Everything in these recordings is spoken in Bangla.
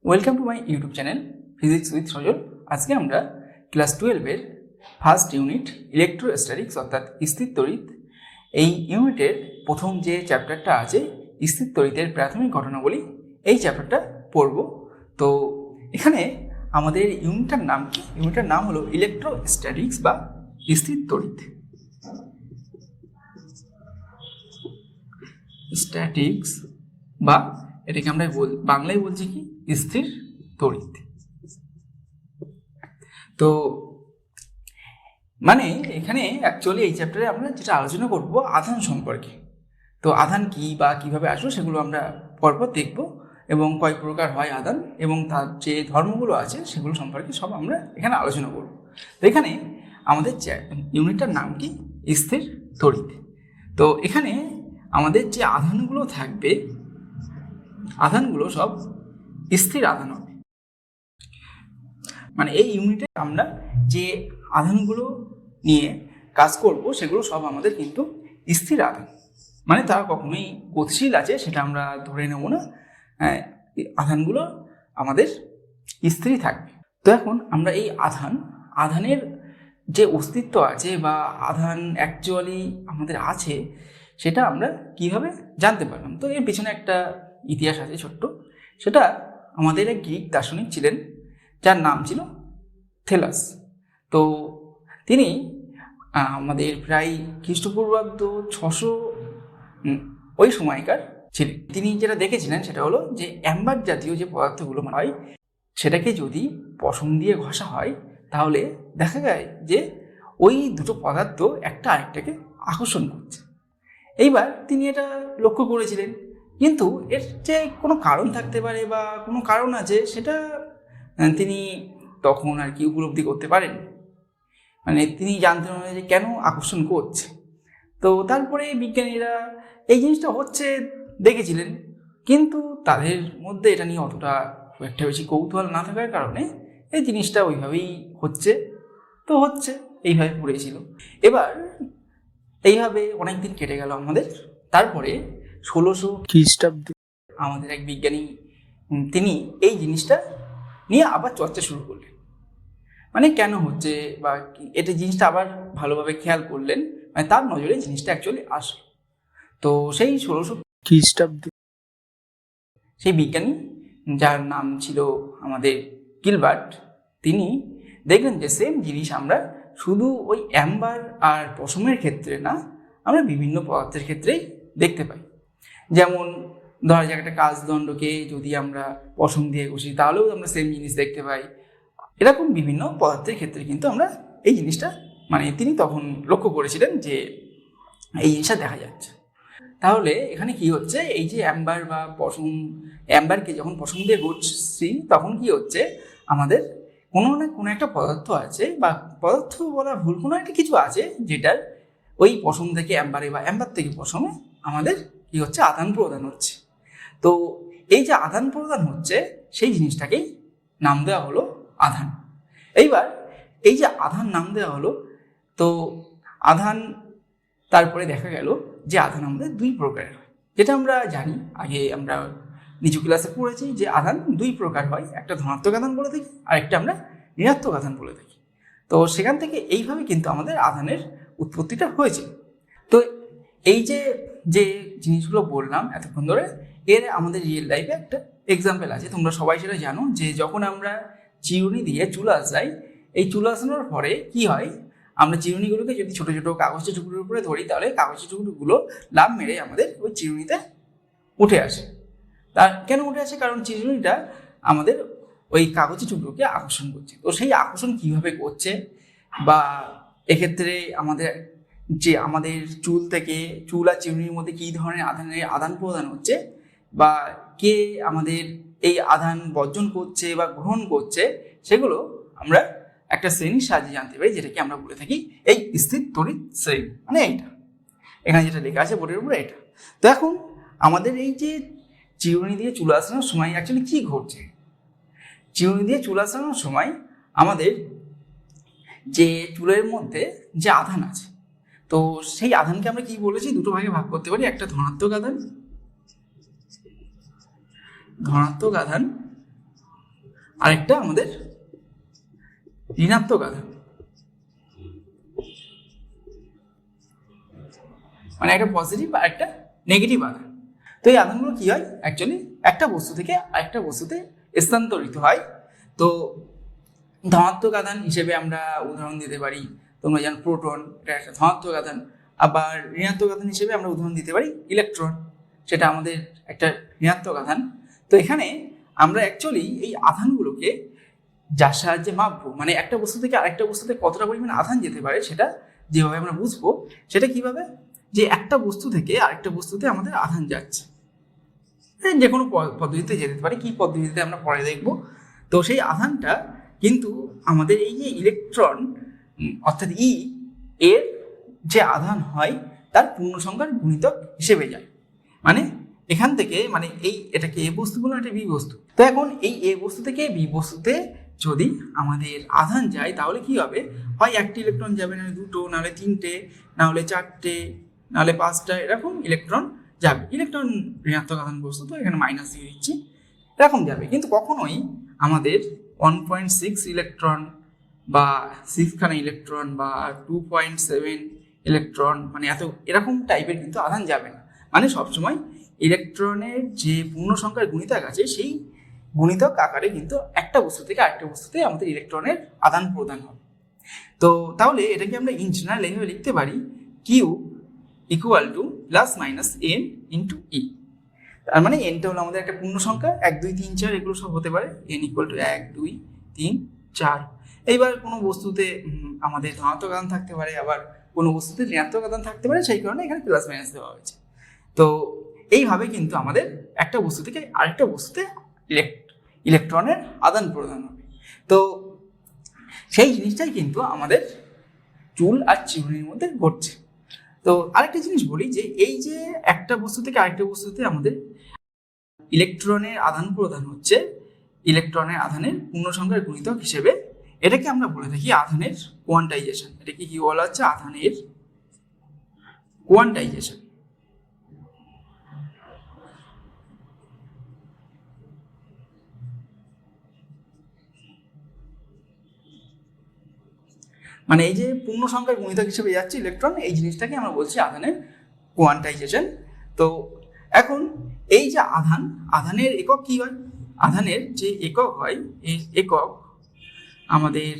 Welcome to my YouTube channel physics with Sajal. আজকে আমরা ক্লাস 12-এর ফার্স্ট ইউনিট ইলেকট্রোস্ট্যাটিক্স অর্থাৎ স্থির তড়িৎ এই ইউনিটের প্রথম যে চ্যাপ্টারটা আছে স্থির তড়িতের প্রাথমিক ঘটনাবলী এই চ্যাপ্টারটা পড়ব। তো এখানে আমাদের ইউনিটটার নাম কি? ইউনিটটার নাম হলো ইলেকট্রোস্ট্যাটিক্স বা স্থির তড়িৎ। স্ট্যাটিক্স বা এটাকে আমরা বাংলায় বলছি কি স্থির তড়িৎ। তো মানে এখানে অ্যাকচুয়ালি এই চ্যাপ্টারে আমরা যেটা আলোচনা করব আধান সম্পর্কে। তো আধান কি বা কিভাবে আসবে সেগুলো আমরা পরপর দেখব, এবং কয় প্রকার হয় আধান এবং তার যে ধর্মগুলো আছে সেগুলো সম্পর্কে সব আমরা এখানে আলোচনা করব। তো এখানে আমাদের ইউনিটটার নাম কি স্থির তড়িৎ। তো এখানে আমাদের যে আধানগুলো থাকবে আধানগুলো সব স্থির আধান হবে। মানে এই ইউনিটে আমরা যে আধানগুলো নিয়ে কাজ করব সেগুলো সব আমাদের কিন্তু স্থির আধান, মানে তারা কখনোই গতিশীল আছে সেটা আমরা ধরে নেব না। আধানগুলো আমাদের স্থির থাকবে। তো এখন আমরা এই আধানের যে অস্তিত্ব আছে বা আধান অ্যাকচুয়ালি আমাদের আছে সেটা আমরা কিভাবে জানতে পারলাম। তো এর পিছনে একটা ইতিহাস আছে ছোট্ট। সেটা আমাদের এক গ্রিক দার্শনিক ছিলেন যার নাম ছিল থেলাস। তো তিনি আমাদের প্রায় খ্রিস্টপূর্বাব্দ 600 ওই সময়কার ছিলেন। তিনি যেটা দেখেছিলেন সেটা হলো যে অ্যাম্বার জাতীয় যে পদার্থগুলো হয় সেটাকে যদি পশম দিয়ে ঘষা হয় তাহলে দেখা যায় যে ওই দুটো পদার্থ একটা আরেকটাকে আকর্ষণ করছে। এইবার তিনি এটা লক্ষ্য করেছিলেন, কিন্তু এর যে কোনো কারণ থাকতে পারে বা কোনো কারণ আছে সেটা তিনি তখন আর কি উপলব্ধি করতে পারেন। মানে তিনি জানতেন না যে কেন আকর্ষণ করছে। তো তারপরে বিজ্ঞানীরা এই জিনিসটা হচ্ছে দেখেছিলেন, কিন্তু তাদের মধ্যে এটা নিয়ে অতটা একটা বেশি কৌতূহল না থাকার কারণে এই জিনিসটা ওইভাবেই হচ্ছে এইভাবে পড়েছিল। এবার এইভাবে অনেকদিন কেটে গেল আমাদের। তারপরে 1600 খ্রিস্টাব্দে আমাদের এক বিজ্ঞানী তিনি এই জিনিসটা নিয়ে আবার চর্চা শুরু করলেন, মানে কেন হচ্ছে বা এটা জিনিসটা আবার ভালোভাবে খেয়াল করলেন, মানে তার নজরে জিনিসটা অ্যাকচুয়ালি আসলো। তো সেই 1600 খ্রিস্টাব্দে সেই বিজ্ঞানী যার নাম ছিল আমাদের গিলবার্ট, তিনি দেখলেন যে সেম জিনিস আমরা শুধু ওই অ্যাম্বার আর পশমের ক্ষেত্রে না, আমরা বিভিন্ন পদার্থের ক্ষেত্রেই দেখতে পাই। যেমন ধরা যাক একটা কাচদণ্ডকে যদি আমরা পশম দিয়ে ঘষি তাহলেও আমরা সেম জিনিস দেখতে পাই। এরকম বিভিন্ন পদার্থের ক্ষেত্রে কিন্তু আমরা এই জিনিসটা মানে তিনি তখন লক্ষ্য করেছিলেন যে এই জিনিসটা দেখা যাচ্ছে। তাহলে এখানে কি হচ্ছে, এই যে অ্যাম্বার বা পশম, অ্যাম্বারকে যখন পশম দিয়ে ঘষছি তখন কি হচ্ছে, আমাদের কোনো না কোনো একটা পদার্থ আছে, বা পদার্থ বলা ভুল, কোনো একটা কিছু আছে যেটার ওই পশম থেকে অ্যাম্বারে বা অ্যাম্বার থেকে পশমে আমাদের কি হচ্ছে, আদান প্রদান হচ্ছে। তো এই যে আদান প্রদান হচ্ছে সেই জিনিসটাকেই নাম দেওয়া হলো আধান। এইবার এই যে আধান নাম দেওয়া হলো, তো আধান তারপরে দেখা গেল যে আধান আমাদের দুই প্রকারের হয়, যেটা আমরা জানি, আগে আমরা নিচু ক্লাসে পড়েছি যে আধান দুই প্রকার হয়, একটা ধনাত্মক আধান বলে থাকি আর একটা আমরা ঋণাত্মক আধান বলে থাকি। তো সেখান থেকে এইভাবে কিন্তু আমাদের আধানের উৎপত্তিটা হয়েছে। তো এই যে যে জিনিসগুলো বললাম এতক্ষণ ধরে, এর আমাদের রিয়েল লাইফে একটা এক্সাম্পল আছে। তোমরা সবাই সেটা জানো যে যখন আমরা চিরুনি দিয়ে চুল আঁচাই, এই চুল আঁচানোর পরে কি হয়, আমরা চিরুনিগুলোকে যদি ছোটো ছোটো কাগজের টুকরোর উপরে ধরি তাহলে কাগজের টুকরোগুলো লাফ মেরে আমাদের ওই চিরুনিতে উঠে আসে। তার কেন উঠে আসে? কারণ চিরুনিটা আমাদের ওই কাগজের টুকরোকে আকর্ষণ করছে। তো সেই আকর্ষণ কিভাবে করছে, বা এক্ষেত্রে আমাদের চুল থেকে চুল আর চিরুনির মধ্যে কী ধরনের আদান প্রদান হচ্ছে, বা কে আমাদের এই আধান বর্জন করছে বা গ্রহণ করছে, সেগুলো আমরা একটা শ্রেণীর সাহায্যে জানতে পারি, যেটাকে আমরা বলে থাকি এই স্থির তড়িৎ শ্রেণী। মানে এইটা এখানে যেটা লেখা আছে বোর্ডের উপরে এটা। তো এখন আমাদের এই যে চিরুনি দিয়ে চুল আঁচানোর সময় অ্যাকচুয়ালি কী ঘটছে, চিরুনি দিয়ে চুল আঁচানোর সময় আমাদের যে চুলের মধ্যে যে আধান আছে, তো সেই আধানকে আমরা কি বলেছি, দুটো ভাগে ভাগ করতে পারি, একটা ধনাত্মক আধান আরেকটা আমাদের ঋণাত্মক আধান, মানে একটা পজিটিভ আর একটা নেগেটিভ আধান। তো এই আধানগুলো কি হয়, অ্যাকচুয়ালি একটা বস্তু থেকে আরেকটা বস্তুতে স্থানান্তরিত হয়। তো ধনাত্মক আধান হিসেবে আমরা উদাহরণ দিতে পারি, তোমরা জানো প্রোটন, এটা একটা ধনাত্মক আধান। আবার ঋণাত্মক আধান হিসেবে আমরা উদাহরণ দিতে পারি ইলেকট্রন, সেটা আমাদের একটা ঋণাত্মক আধান। তো এখানে আমরা অ্যাকচুয়ালি এই আধানগুলোকে যার সাহায্যে মাপবো, মানে একটা বস্তু থেকে আরেকটা বস্তুতে কতটা পরিমাণ আধান যেতে পারে সেটা যেভাবে আমরা বুঝবো, সেটা কিভাবে, যে একটা বস্তু থেকে আরেকটা বস্তুতে আমাদের আধান যাচ্ছে, যে কোনো পদ্ধতিতে যেতে পারে, কি পদ্ধতিতে আমরা পরে দেখবো। তো সেই আধানটা কিন্তু আমাদের এই যে ইলেকট্রন অর্থাৎ ই এর যে আধান হয় তার পূর্ণ সংখ্যার গুণিতক হিসেবে যায়। মানে এখান থেকে, মানে এই এটাকে এ বস্তু বলুন, এটা বি বস্তু। তো এখন এই এ বস্তু থেকে বি বস্তুতে যদি আমাদের আধান যায় তাহলে কি হবে, হয় একটি ইলেকট্রন যাবে, নাহলে দুটো, নাহলে তিনটে, নাহলে চারটে, নাহলে পাঁচটা, এরকম ইলেকট্রন যাবে। ইলেকট্রন ঋণাত্মক আধান বস্তু, তো এখানে মাইনাস দিয়ে দিচ্ছি, এরকম যাবে। কিন্তু কখনোই আমাদের 1.6 ইলেকট্রন বা 6খানা ইলেকট্রন বা 2.7 ইলেকট্রন, মানে এরকম টাইপের কিন্তু আধান যাবে না। মানে সবসময় ইলেকট্রনের যে পূর্ণ সংখ্যার গুণিতক আছে সেই গুণিতক আকারে কিন্তু একটা বস্তু থেকে আরেকটা বস্তুতে আমাদের ইলেকট্রনের আদান প্রদান হবে। তো তাহলে এটাকে আমরা ইন জেনারেল এইভাবে লিখতে পারি, Q equal to plus minus N into E. তার মানে এনটা হলো আমাদের একটা পূর্ণ সংখ্যা, 1 2 3 4 এগুলো সব হতে পারে, এন ইকুয়াল টু 1 2 3 4। এইবার কোনো বস্তুতে আমাদের ধনাত্মক আধান থাকতে পারে, আবার কোনো বস্তুতে ঋণাত্মক আধান থাকতে পারে, সেই কারণে এখানে প্লাস মাইনাস দেওয়া হয়েছে। তো এইভাবে কিন্তু আমাদের একটা বস্তু থেকে আরেকটা বস্তুতে ইলেকট্রনের আদান প্রদান হবে। তো সেই জিনিসটাই কিন্তু আমাদের চুল আর চিরুনির মধ্যে ঘটছে। তো আরেকটা জিনিস বলি, যে এই যে একটা বস্তু থেকে আরেকটা বস্তুতে আমাদের ইলেকট্রনের আদান প্রদান হচ্ছে, ইলেকট্রনের আধানের পূর্ণ সংখ্যার গুণিতক হিসেবে, এটাকে আমরা বলে থাকি আধানের কোয়ান্টাইজেশন। এটাকে কি বলা হচ্ছে, আধানের কোয়ান্টাইজেশন। মানে এই যে পূর্ণ সংখ্যার গুণিতক হিসেবে যাচ্ছে ইলেকট্রন, এই জিনিসটাকে আমরা বলছি আধানের কোয়ান্টাইজেশন। তো এখন এই যে আধানের একক কি হয়, আধানের যে একক হয়, এই একক আমাদের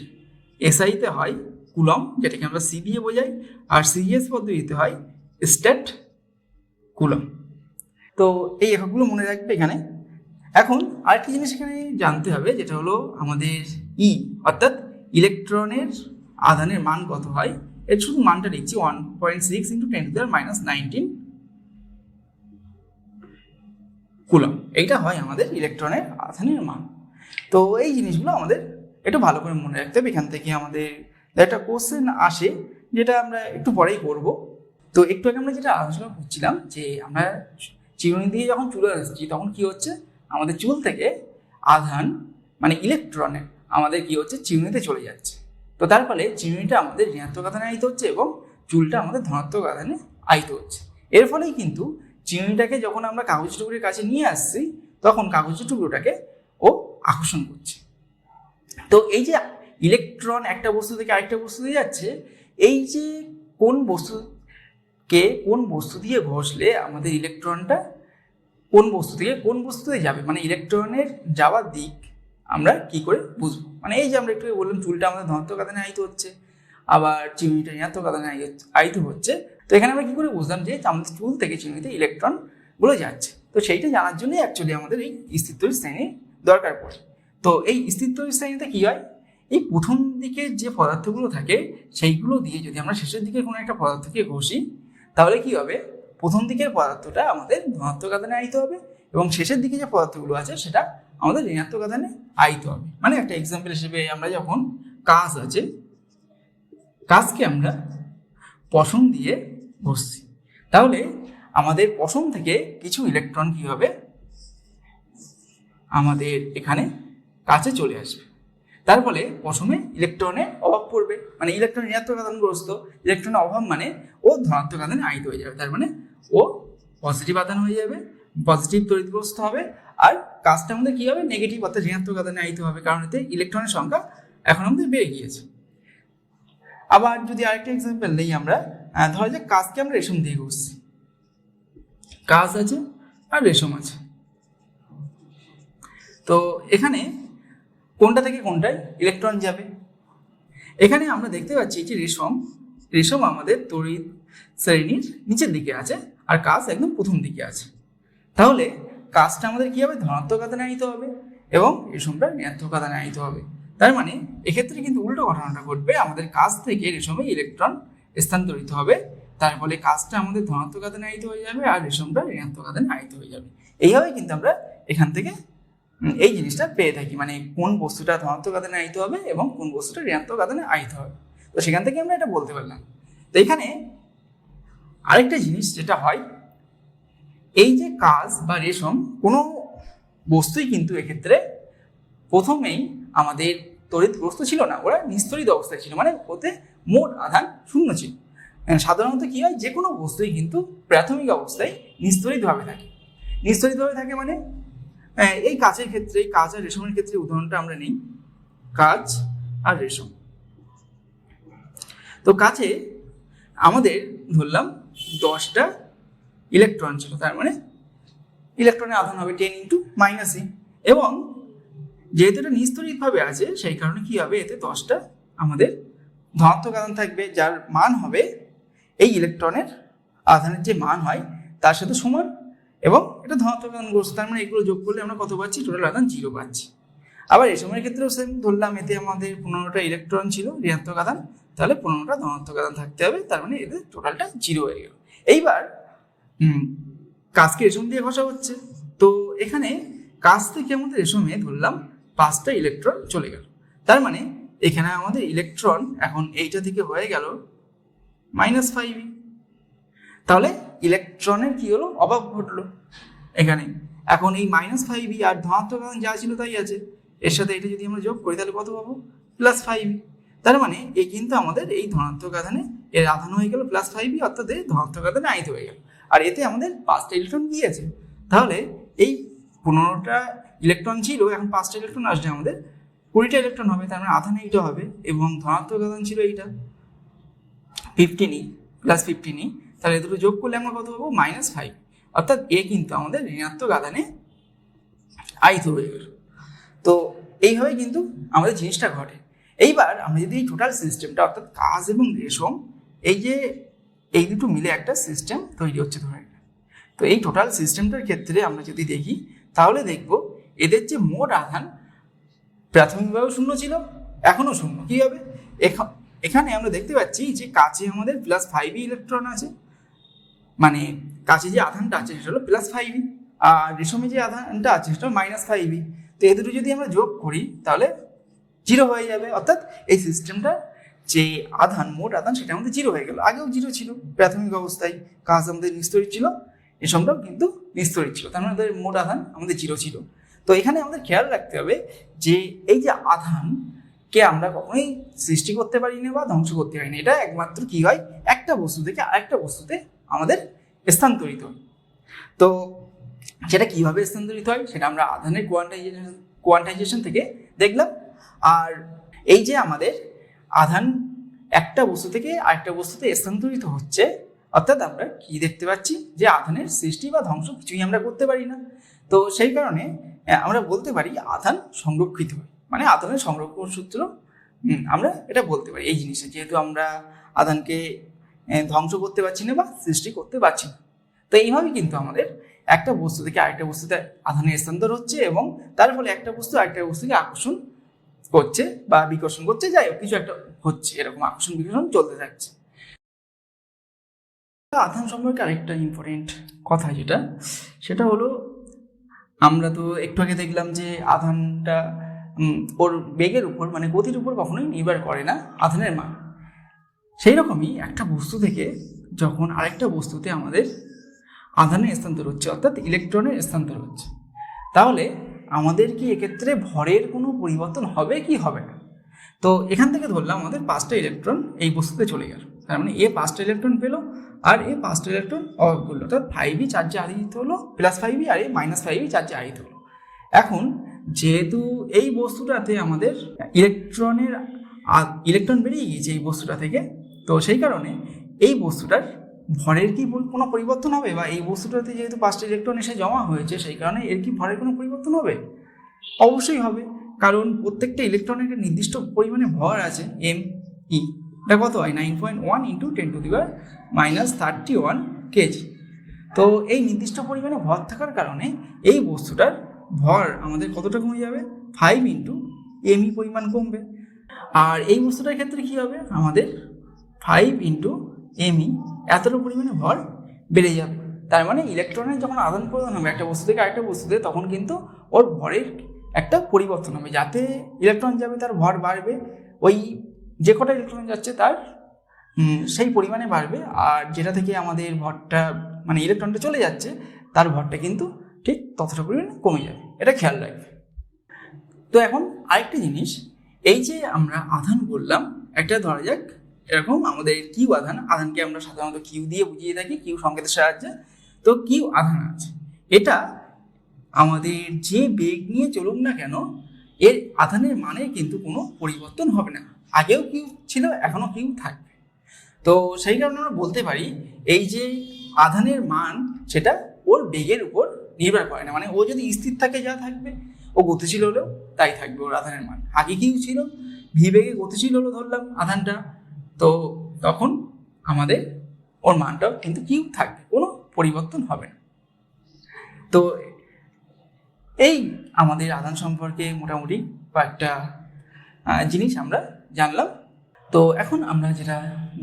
এসআইতে হয় কুলম, যেটাকে আমরা সি দিয়ে বোঝাই, আর সিএস পদ্ধতিতে হয় স্টেট কুলম। তো এই এককগুলো মনে রাখবে এখানে। এখন আরেকটি জিনিস এখানে জানতে হবে, যেটা হলো আমাদের ই, অর্থাৎ ইলেকট্রনের আধানের মান কত হয়। এর শুধু মানটা লিখছি 1.6 × 10⁻⁹ কুলম। এইটা হয় আমাদের ইলেকট্রনের আধানের মান। তো এই জিনিসগুলো আমাদের একটু ভালো করে মনে রাখতে হবে। এখান থেকে আমাদের একটা কোশ্চেন আসে, যেটা আমরা একটু পরেই করব। তো একটু আগে আমরা যেটা আলোচনা করছিলাম, যে আমরা চিরুনি দিয়ে যখন চুলে আসছি তখন কি হচ্ছে, আমাদের চুল থেকে আধান মানে ইলেকট্রনের আমাদের কি হচ্ছে, চিরুনিতে চলে যাচ্ছে। তো তার ফলে চিরুনিটা আমাদের ঋণাত্মক আধানে আহিত হচ্ছে এবং চুলটা আমাদের ধনাত্মক আধানে আহিত হচ্ছে। এর ফলেই কিন্তু চিরুনিটাকে যখন আমরা কাগজ টুকরোর কাছে নিয়ে আসছি, তখন কাগজের টুকরোটাকে ও আকর্ষণ করছে। তো এই যে ইলেকট্রন একটা বস্তু থেকে আরেকটা বস্তুতে যাচ্ছে, এই যে কোন বস্তু দিয়ে ঘষলে আমাদের ইলেকট্রনটা কোন বস্তু থেকে কোন বস্তুতে যাবে, মানে ইলেকট্রনের যাওয়ার দিক আমরা কি করে বুঝবো। মানে এই যে আমরা একটু বললাম চুলটা আমাদের ধনাত্মক আধানে আহিত হচ্ছে, আবার চিরুনিটা ঋণাত্মক আধানে আহিত হচ্ছে। তো এখানে আমরা কি করে বুঝলাম যে আমাদের চুল থেকে চিরুনিতে ইলেকট্রনগুলো যাচ্ছে। তো সেইটা জানার জন্যই অ্যাকচুয়ালি আমাদের এই স্থিরতরী শ্রেণীর দরকার পড়ে। তো এই স্থিরতরী শ্রেণীতে কি হয়, এই প্রথম দিকে যে পদার্থগুলো থাকে সেইগুলো দিয়ে যদি আমরা শেষের দিকে কোনো একটা পদার্থকে ঘষি, তাহলে কি হবে, প্রথম দিকের পদার্থটা আমাদের ধনাত্মক আধানে আহিত হবে এবং শেষের দিকে যে পদার্থগুলো আছে সেটা আমাদের ঋণাত্মক আধানে আহিত হবে। মানে একটা এক্সাম্পল হিসেবে আমরা যখন কাঁচ আছে, কাঁচকে আমরা পশম দিয়ে ঘষছি, তাহলে আমাদের পশম থেকে কিছু ইলেকট্রন কি হবে, আমাদের এখানে কাছে চলে আসবে। তার ফলে পশমে ইলেকট্রনের অভাব পড়বে, মানে ইলেকট্রন ঋণাত্মক আধানগ্রস্ত, ইলেকট্রনের অভাব মানে ও ধনাত্মক আধানে আহিত হয়ে যাবে। তার মানে ও পজিটিভ আধান হয়ে যাবে, পজিটিভ তড়িৎগ্রস্ত হবে, আর কাজটা আমাদের কি হবে, নেগেটিভ অর্থাৎ ঋণাত্মক আধানে আহিত হবে, কারণ এতে ইলেকট্রনের সংখ্যা এখন আমাদের বেড়ে গিয়েছে। আবার যদি আরেকটা এক্সাম্পল নেই আমরা, ধরা যাক কাজকে আমরা রেশম দিয়ে করছি, কাজ আছে আর রেশম আছে। তো এখানে কোনটা থেকে কোনটায় ইলেকট্রন যাবে? এখানে আমরা দেখতে পাচ্ছি যে রেশম আমাদের তড়িৎ শ্রেণীর নিচের দিকে আছে আর কাজ একদম প্রথম দিকে আছে। তাহলে কাজটা আমাদের কি হবে, ধনাত্মক আধানে আহিত হবে এবং রেশমটা ঋণাত্মক আধানে আহিত হবে। তার মানে এক্ষেত্রে কিন্তু উল্টো ঘটনাটা ঘটবে, আমাদের কাজ থেকে রেশমে ইলেকট্রন স্থানান্তরিত হবে, তার ফলে কাজটা আমাদের ধনাত্মক আধানে আহিত হয়ে যাবে আর রেশমটা ঋণাত্মক আধানে আহিত হয়ে যাবে। এইভাবে কিন্তু আমরা এখান থেকে এই জিনিসটা পেয়ে থাকি, মানে কোন বস্তুটা ধনাত্মক আধানে আহিত হবে এবং কোন বস্তুটা ঋণাত্মক আধানে আহিত হবে। তো সেখান থেকে আমরা এটা বলতে পারলাম। তো এখানে আরেকটা জিনিস যেটা হয়, এই যে কাজ বা রেশম কোনো বস্তুই কিন্তু এক্ষেত্রে প্রথমেই আমাদের তড়িৎগ্রস্ত ছিল না, ওরা নিস্তরিত অবস্থায় ছিল, মানে ওতে মোট আধান শূন্য ছিল। সাধারণত কি হয়, যে কোনো বস্তুই কিন্তু প্রাথমিক অবস্থায় নিস্তরিতভাবে থাকে। নিস্তরিতভাবে থাকে মানে এই কাজের ক্ষেত্রে, কাজ আর রেশমের ক্ষেত্রে উদাহরণটা আমরা নিই, কাজ আর রেশম। তো কাজে আমাদের ধরলাম 10টা ইলেকট্রন ছিল, তার মানে ইলেকট্রনের আধান হবে 10 × -e, এবং যেহেতু এটা নিস্তরিতভাবে আছে সেই কারণে কি হবে, এতে 10টা আমাদের ধনাত্মক আধান থাকবে, যার মান হবে এই ইলেকট্রনের আধানের যে মান হয় তার সাথে সমান, এবং এটা ধনাত্মক আধান গ্রস্ত, তার মানে এগুলো যোগ করলে আমরা কত পাচ্ছি, টোটাল আধান 0 পাচ্ছি। আবার রেশমের ক্ষেত্রেও সেম, ধরলাম এতে আমাদের 15টা ইলেকট্রন ছিল ঋণাত্মক আধান, তাহলে 15টা ধনাত্মক আধান থাকতে হবে, তার মানে এদের টোটালটা 0 হয়ে গেল। এইবার কাজকে রেশম দিয়ে ঘষা হচ্ছে, তো এখানে কাজ থেকে আমাদের রেশমে ধরলাম 5টা ইলেকট্রন চলে গেল, তার মানে এখানে আমাদের ইলেকট্রন এখন এইটা থেকে হয়ে গেল -5e। তাহলে ইলেকট্রনের কি হলো, অভাব ঘটলো এখানে। এখন এই -5e আর ধনাত্মক আধান যা ছিল তাই আছে, এর সাথে এটা যদি আমরা যোগ করি তাহলে কত পাবো, +5e। তার মানে এই কিন্তু আমাদের এই ধনাত্মক আধানে এর আধান হয়ে গেল +5e, অর্থাৎ এই ধনাত্মক আধানে আহিত হয়ে গেল, আর এতে আমাদের 5টা ইলেকট্রন গিয়েছে। তাহলে এই 15টা ইলেকট্রন ছিল, এখন 5টা ইলেকট্রন আসলে আমাদের 20টা ইলেকট্রন হবে, তার মানে আধান এইটা হবে, এবং ধনাত্মক আধান ছিল এইটা 15e +15e, তাহলে এই দুটো যোগ করলে আমরা কত পাবো, -5, অর্থাৎ এ কিন্তু আমাদের ঋণাত্মক আধানে আহিত হয়ে গেল। তো এইভাবে কিন্তু আমাদের জিনিসটা ঘটে। এইবার আমরা যদি এই টোটাল সিস্টেমটা, অর্থাৎ কাজ এবং রেশম, এই দুটো মিলে একটা সিস্টেম তৈরি হচ্ছে ধরে, তো এই টোটাল সিস্টেমটার ক্ষেত্রে আমরা যদি দেখি তাহলে দেখব এদের যে মোট আধান প্রাথমিকভাবে 0 ছিল, এখনো 0। কি হবে, এখানে আমরা দেখতে পাচ্ছি যে কাছে আমাদের +5e ইলেকট্রন আছে, মানে কাছে যে আধানটা আছে সেটা হলো +5e, আর রেশমে যে আধানটা আছে সেটা -5e। তো এই দুটো যদি আমরা যোগ করি তাহলে 0 হয়ে যাবে, অর্থাৎ এই সিস্টেমটা যে আধান, মোট আধান, সেটা আমাদের 0 হয়ে গেল। আগেও 0 ছিল প্রাথমিক অবস্থায়, কাজ আমাদের নিস্তরিত ছিল, রেশমটাও কিন্তু নিস্তরিত ছিল, তার মানে আমাদের মোট আধান আমাদের 0 ছিল। তো এখানে আমাদের খেয়াল রাখতে হবে যে এই যে আধানকে আমরা কখনোই সৃষ্টি করতে পারি না বা ধ্বংস করতে পারি না, এটা একমাত্র কি হয়, একটা বস্তু থেকে আরেকটা বস্তুতে আমাদের স্থানান্তরিত হয়। তো সেটা কিভাবে স্থানান্তরিত হয় সেটা আমরা আধানের কোয়ান্টাইজেশন থেকে দেখলাম। আর এই যে আমাদের আধান একটা বস্তু থেকে আরেকটা বস্তুতে স্থানান্তরিত হচ্ছে, অর্থাৎ আমরা কি দেখতে পাচ্ছি যে আধানের সৃষ্টি বা ধ্বংস কিছুই আমরা করতে পারি না। তো সেই কারণে আমরা বলতে পারি আধান সংরক্ষিত হয়, মানে আধানের সংরক্ষণ সূত্র আমরা এটা বলতে পারি এই জিনিসটা, যেহেতু আমরা আধানকে ধ্বংস করতে পারছি না বা সৃষ্টি করতে পারছি না। তো এইভাবে কিন্তু আমাদের একটা বস্তু থেকে আরেকটা বস্তুতে আধানের স্থানান্তর হচ্ছে, এবং তার ফলে একটা বস্তু আরেকটা বস্তুকে আকর্ষণ করছে বা বিকর্ষণ করছে, যাই হোক কিছু একটা হচ্ছে, এরকম আকর্ষণ বিকর্ষণ চলতে থাকছে। আধান সম্পর্কে আরেকটা ইম্পর্টেন্ট কথা যেটা, সেটা হলো আমরা তো একটু আগে দেখলাম যে আধানটা ওর বেগের উপর, মানে গতির উপর কখনোই নির্ভর করে না আধানের মান। সেই রকমই একটা বস্তু থেকে যখন আরেকটা বস্তুতে আমাদের আধানের স্থানান্তর হচ্ছে, অর্থাৎ ইলেকট্রনের স্থানান্তর হচ্ছে, তাহলে আমাদের কি এক্ষেত্রে ভরের কোনো পরিবর্তন হবে কি হবে না? তো এখান থেকে ধরলাম আমাদের 5টা ইলেকট্রন এই বস্তুতে চলে গেল, তার মানে এ 5টা ইলেকট্রন পেলো আর এ 5টা ইলেকট্রন অভাব করলো, অর্থাৎ 5e চার্জে আহিত হলো +5e, আর এ -5e চার্জে আহিত হলো। এখন যেহেতু এই বস্তুটাতে আমাদের ইলেকট্রন বেরিয়ে গিয়েছে এই বস্তুটা থেকে, তো সেই কারণে এই বস্তুটার ভরের কি কোনো পরিবর্তন হবে, বা এই বস্তুটাতে যেহেতু 5টা ইলেকট্রন এসে জমা হয়েছে সেই কারণে এর কি ভরের কোনো পরিবর্তন হবে? অবশ্যই হবে, কারণ প্রত্যেকটা ইলেকট্রনের একটা নির্দিষ্ট পরিমাণে ভর আছে এম ই। এটা কত হয়? 9.1 × 10⁻31 কেজি। তো এই নির্দিষ্ট পরিমাণে ভর থাকার কারণে এই বস্তুটার ভর আমাদের কতটা কমে যাবে? 5 × mE পরিমাণ কমবে। আর এই বস্তুটার ক্ষেত্রে কি হবে? আমাদের 5 × mE এতটা পরিমাণে ভর বেড়ে যাবে। তার মানে ইলেকট্রনের যখন আদান প্রদান হবে একটা বস্তু থেকে আরেকটা বস্তুতে, তখন কিন্তু ওর ভরের একটা পরিবর্তন হবে। যাতে ইলেকট্রন যাবে তার ভর বাড়বে, ওই যে কটা ইলেকট্রন যাচ্ছে তার সেই পরিমাণে বাড়বে, আর যেটা থেকে আমাদের ভরটা মানে ইলেকট্রনটা চলে যাচ্ছে তার ভরটা কিন্তু ঠিক ততটা পরিমাণে কমে যাবে। এটা খেয়াল রাখবে। তো এখন আরেকটা জিনিস, এই যে আমরা আধান বললাম, একটা ধরা যাক এরকম আমাদের কিউ আধানকে আমরা সাধারণত কিউ দিয়ে বুঝিয়ে থাকি, কিউ সংকেতের সাহায্যে। তো কিউ আধান আছে, এটা আমাদের যে বেগ নিয়ে চলুক না কেন এর আধানের মানে কিন্তু কোনো পরিবর্তন হবে না। আগেও কিউ ছিল, এখনো কিউ থাকবে। তো সেই কারণে আমরা বলতে পারি এই যে আধানের মান সেটা ওর বেগের উপর নির্ভর করে না। মানে ও যদি স্থির থাকে যা থাকবে, ও গতিশীল হলেও তাই থাকবে ওর আধানের মান। আগে কিউ ছিল, ভি বেগে গতিশীল হলো ধরলাম আধানটা, তো তখন আমাদের ওর মানটাও কিন্তু কিউ থাকবে, কোনো পরিবর্তন হবে না। তো এই আমাদের আধান সম্পর্কে মোটামুটি কয়েকটা জিনিস আমরা জানলাম। তো এখন আমরা যেটা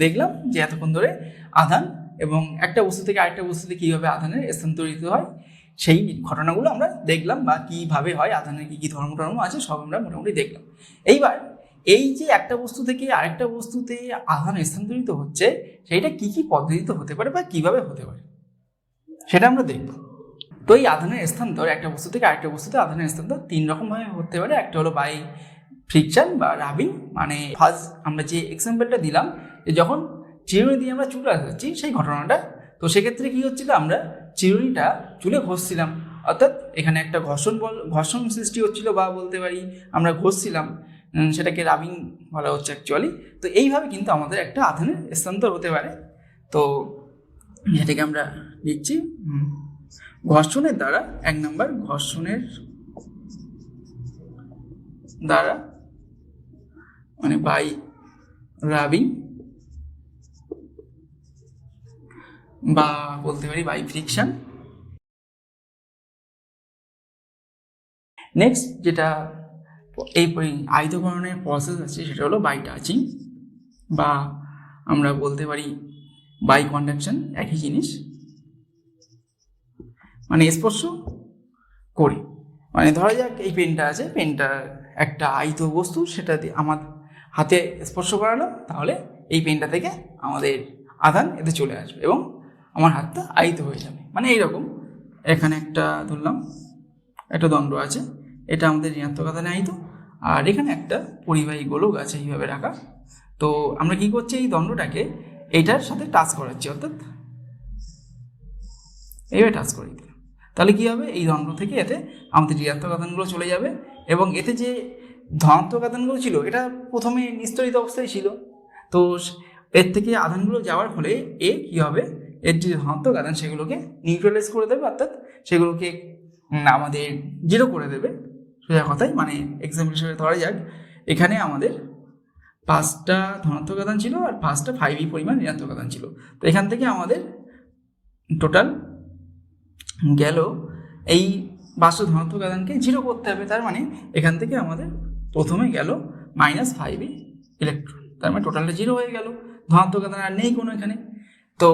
দেখলাম যে এতক্ষণ ধরে আধান এবং একটা বস্তু থেকে আরেকটা বস্তুতে কীভাবে আধানের স্থানান্তরিত হয় সেই ঘটনাগুলো আমরা দেখলাম, বা কীভাবে হয় আধানের কী কী ধর্ম আছে সব আমরা মোটামুটি দেখলাম। এইবার এই যে একটা বস্তু থেকে আরেকটা বস্তুতে আধান স্থানান্তরিত হচ্ছে সেইটা কী কী পদ্ধতিতে হতে পারে বা কীভাবে হতে পারে সেটা আমরা দেখব। তো এই আধানের স্থানান্তর একটা বস্তু থেকে আরেকটা বস্তুতে আধানের স্থানান্তর 3 রকমভাবে হতে পারে। একটা হলো বাই ফ্রিকশন বা রাবিং, মানে ফার্স্ট আমরা যে এক্সাম্পলটা দিলাম যে যখন চিরুনি দিয়ে আমরা চুল আসাচ্ছি সেই ঘটনাটা, তো সেক্ষেত্রে কী হচ্ছিল, আমরা চিরুনিটা চুলে ঘষছিলাম, অর্থাৎ এখানে একটা ঘর্ষণ সৃষ্টি হচ্ছিল, বা বলতে পারি আমরা ঘষছিলাম, সেটাকে রাবিং বলা হচ্ছে অ্যাকচুয়ালি। তো এইভাবে কিন্তু আমাদের একটা আধানের স্থানান্তর হতে পারে। তো যেটাকে আমরা লিখছি ঘর্ষণের দ্বারা, 1 নম্বর ঘর্ষণের দ্বারা মানে বাই রাবিং, বা বলতে পারি বাই ফ্রিকশন। নেক্সট যেটা এই আয়তকরণের প্রসেস আছে সেটা হলো বাই টাচিং, বা আমরা বলতে পারি বাই কন্ডাকশন, একই জিনিস, মানে স্পর্শ করি। মানে ধরা যাক এই পেনটা আছে, পেনটা একটা আয়িত বস্তু, সেটা দিয়ে আমার হাতে স্পর্শ করালাম, তাহলে এই পেনটা থেকে আমাদের আধান এতে চলে আসবে এবং আমার হাতটা আয়িত হয়ে যাবে। মানে এইরকম এখানে একটা ধরলাম একটা দণ্ড আছে, এটা আমাদের ঋণাত্মক আধানে আয়িত, আর এখানে একটা পরিবাহী গোলক আছে এইভাবে রাখা। তো আমরা কি করছি, এই দণ্ডটাকে এইটার সাথে টাচ করাচ্ছি, অর্থাৎ এইভাবে টাচ করে দিলাম, তাহলে কী হবে, এই দণ্ড থেকে এতে আমাদের ঋণাত্মক আধানগুলো চলে যাবে, এবং এতে যে ধনাত্মক আধানগুলো ছিল এটা প্রথমে নিস্তরিত অবস্থায় ছিল, তো এর থেকে আধানগুলো যাওয়ার ফলে এ কী হবে, এর যে ধনাত্মক আধান সেগুলোকে নিউট্রালাইজ করে দেবে, অর্থাৎ সেগুলোকে আমাদের জিরো করে দেবে সোজা কথাই। মানে এক্সাম্পল হিসেবে ধরা যাক এখানে আমাদের 5টা ধনাত্মক আধান ছিল আর 5টা 5e পরিমাণ ঋণাত্মক আধান ছিল, তো এখান থেকে আমাদের টোটাল গেল এই 5টা ধনাত্মক আধানকে জিরো করতে হবে। তার মানে এখান থেকে আমাদের প্রথমে গেল -5e ইলেকট্রন, তার মানে টোটালটা জিরো হয়ে গেল, ধনাত্মক আধান আর নেই কোনো এখানে। তো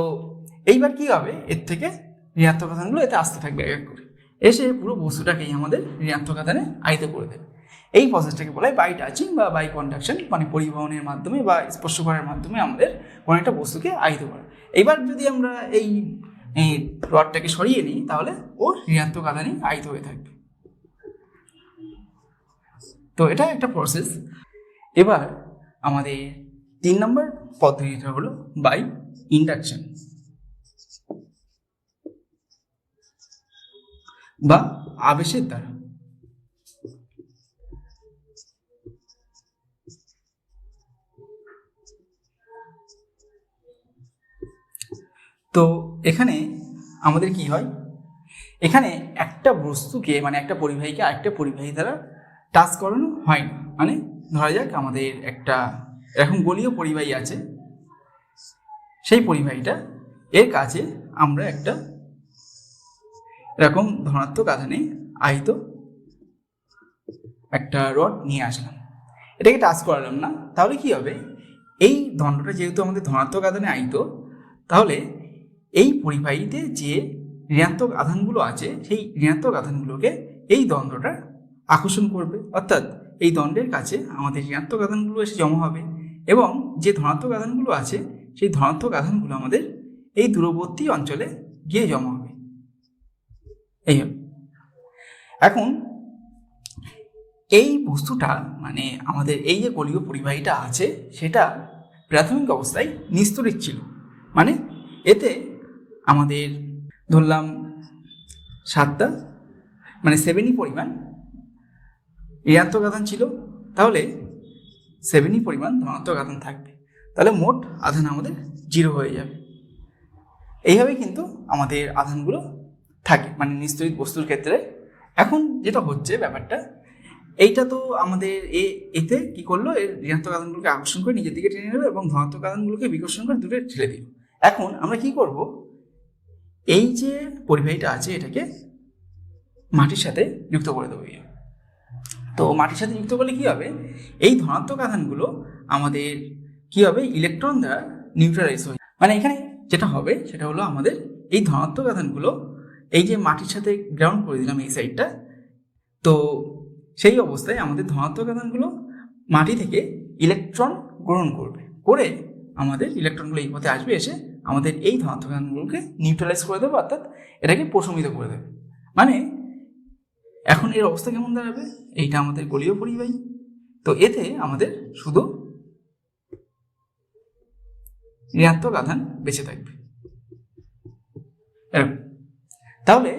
এইবার কি হবে, এর থেকে ঋণাত্মক আধানগুলো এতে আসতে থাকবে এক এক করে, এসে পুরো বস্তুটাকেই আমাদের ঋণাত্মক আধানে আয়িত করে দেবে। এই প্রসেসটাকে বলা হয় বাই টাচিং বা বাই কন্ডাকশন, মানে পরিবহনের মাধ্যমে বা স্পর্শ করার মাধ্যমে আমাদের কোনো একটা বস্তুকে আয়িত করা। এইবার যদি আমরা এই রডটাকে সরিয়ে নিই তাহলে ও ঋণাত্মক আধানে আয়িত হয়ে থাকবে। তো এটা একটা প্রসেস। এবার আমাদের 3 নম্বর পদ্ধতিটা হলো বাই ইন্ডাকশন বা আবেশের দ্বারা। তো এখানে আমাদের কি হয়, এখানে একটা বস্তুকে মানে একটা পরিবাহীকে আরেকটা পরিবাহী দ্বারা টাচ করানো হয় না। মানে ধরা যাক আমাদের একটা এরকম গোলীয় পরিবাহী আছে, সেই পরিবাহীটা এর কাছে আমরা একটা এরকম ধনাত্মক আধানে আহিত একটা রড নিয়ে আসলাম, এটাকে টাচ করালাম না, তাহলে কি হবে, এই দণ্ডটা যেহেতু আমাদের ধনাত্মক আধানে আহিত, তাহলে এই পরিবাহীতে যে ঋণাত্মক আধানগুলো আছে সেই ঋণাত্মক আধানগুলোকে এই দণ্ডটা আকর্ষণ করবে, অর্থাৎ এই দণ্ডের কাছে আমাদের ঋণাত্মক আধানগুলো এসে জমা হবে এবং যে ধনাত্মক আধানগুলো আছে সেই ধনাত্মক আধানগুলো আমাদের এই দূরবর্তী অঞ্চলে গিয়ে জমা হবে। এই এখন এই বস্তুটা মানে আমাদের এই যে গোলীয় পরিবাহীটা আছে সেটা প্রাথমিক অবস্থায় নিস্তড়িত ছিল, মানে এতে আমাদের ধরলাম 7টা মানে 7 পরিমাণ ঋণাত্মক আধান ছিল, তাহলে 7 পরিমাণ ধনাত্মক আধান থাকবে, তাহলে মোট আধান আমাদের 0 হয়ে যাবে। এইভাবে কিন্তু আমাদের আধানগুলো থাকে মানে নিস্তড়িত বস্তুর ক্ষেত্রে। এখন যেটা হচ্ছে ব্যাপারটা, এইটা তো আমাদের এতে কি করলো, এর ঋণাত্মক আধানগুলোকে আকর্ষণ করে নিজের দিকে টেনে নেবে এবং ধনাত্মক আধানগুলোকে বিকর্ষণ করে দূরে ঠেলে দিল। এখন আমরা কি করব, এই যে পরিবাহীটা আছে এটাকে মাটির সাথে যুক্ত করে দেবো। তো মাটির সাথে যুক্ত করলে কি হবে, এই ধনাত্মক আধানগুলো আমাদের কি হবে, ইলেকট্রন দ্বারা নিউট্রালাইজ হয়ে, মানে এখানে যেটা হবে সেটা হলো আমাদের এই ধনাত্মক আধানগুলো এই যে মাটির সাথে গ্রাউন্ড করে দিলাম এই সাইডটা, তো সেই অবস্থায় আমাদের ধনাত্মক আধানগুলো মাটি থেকে ইলেকট্রন গ্রহণ করবে, করে আমাদের ইলেকট্রনগুলো এই পথে আসবে, এসে আমাদের এই ধনাত্মক আধানগুলোকে নিউট্রালাইজ করে দেবে, অর্থাৎ এটাকে প্রশমিত করে দেবে। মানে এখন এর অবস্থা কেমন দাঁড়াবে, এইটা আমাদের গোলীয় পরিবাহী, তো এতে আমাদের শুধু ঋণাত্মক আধান বেঁচে থাকবে এরকম। তাহলে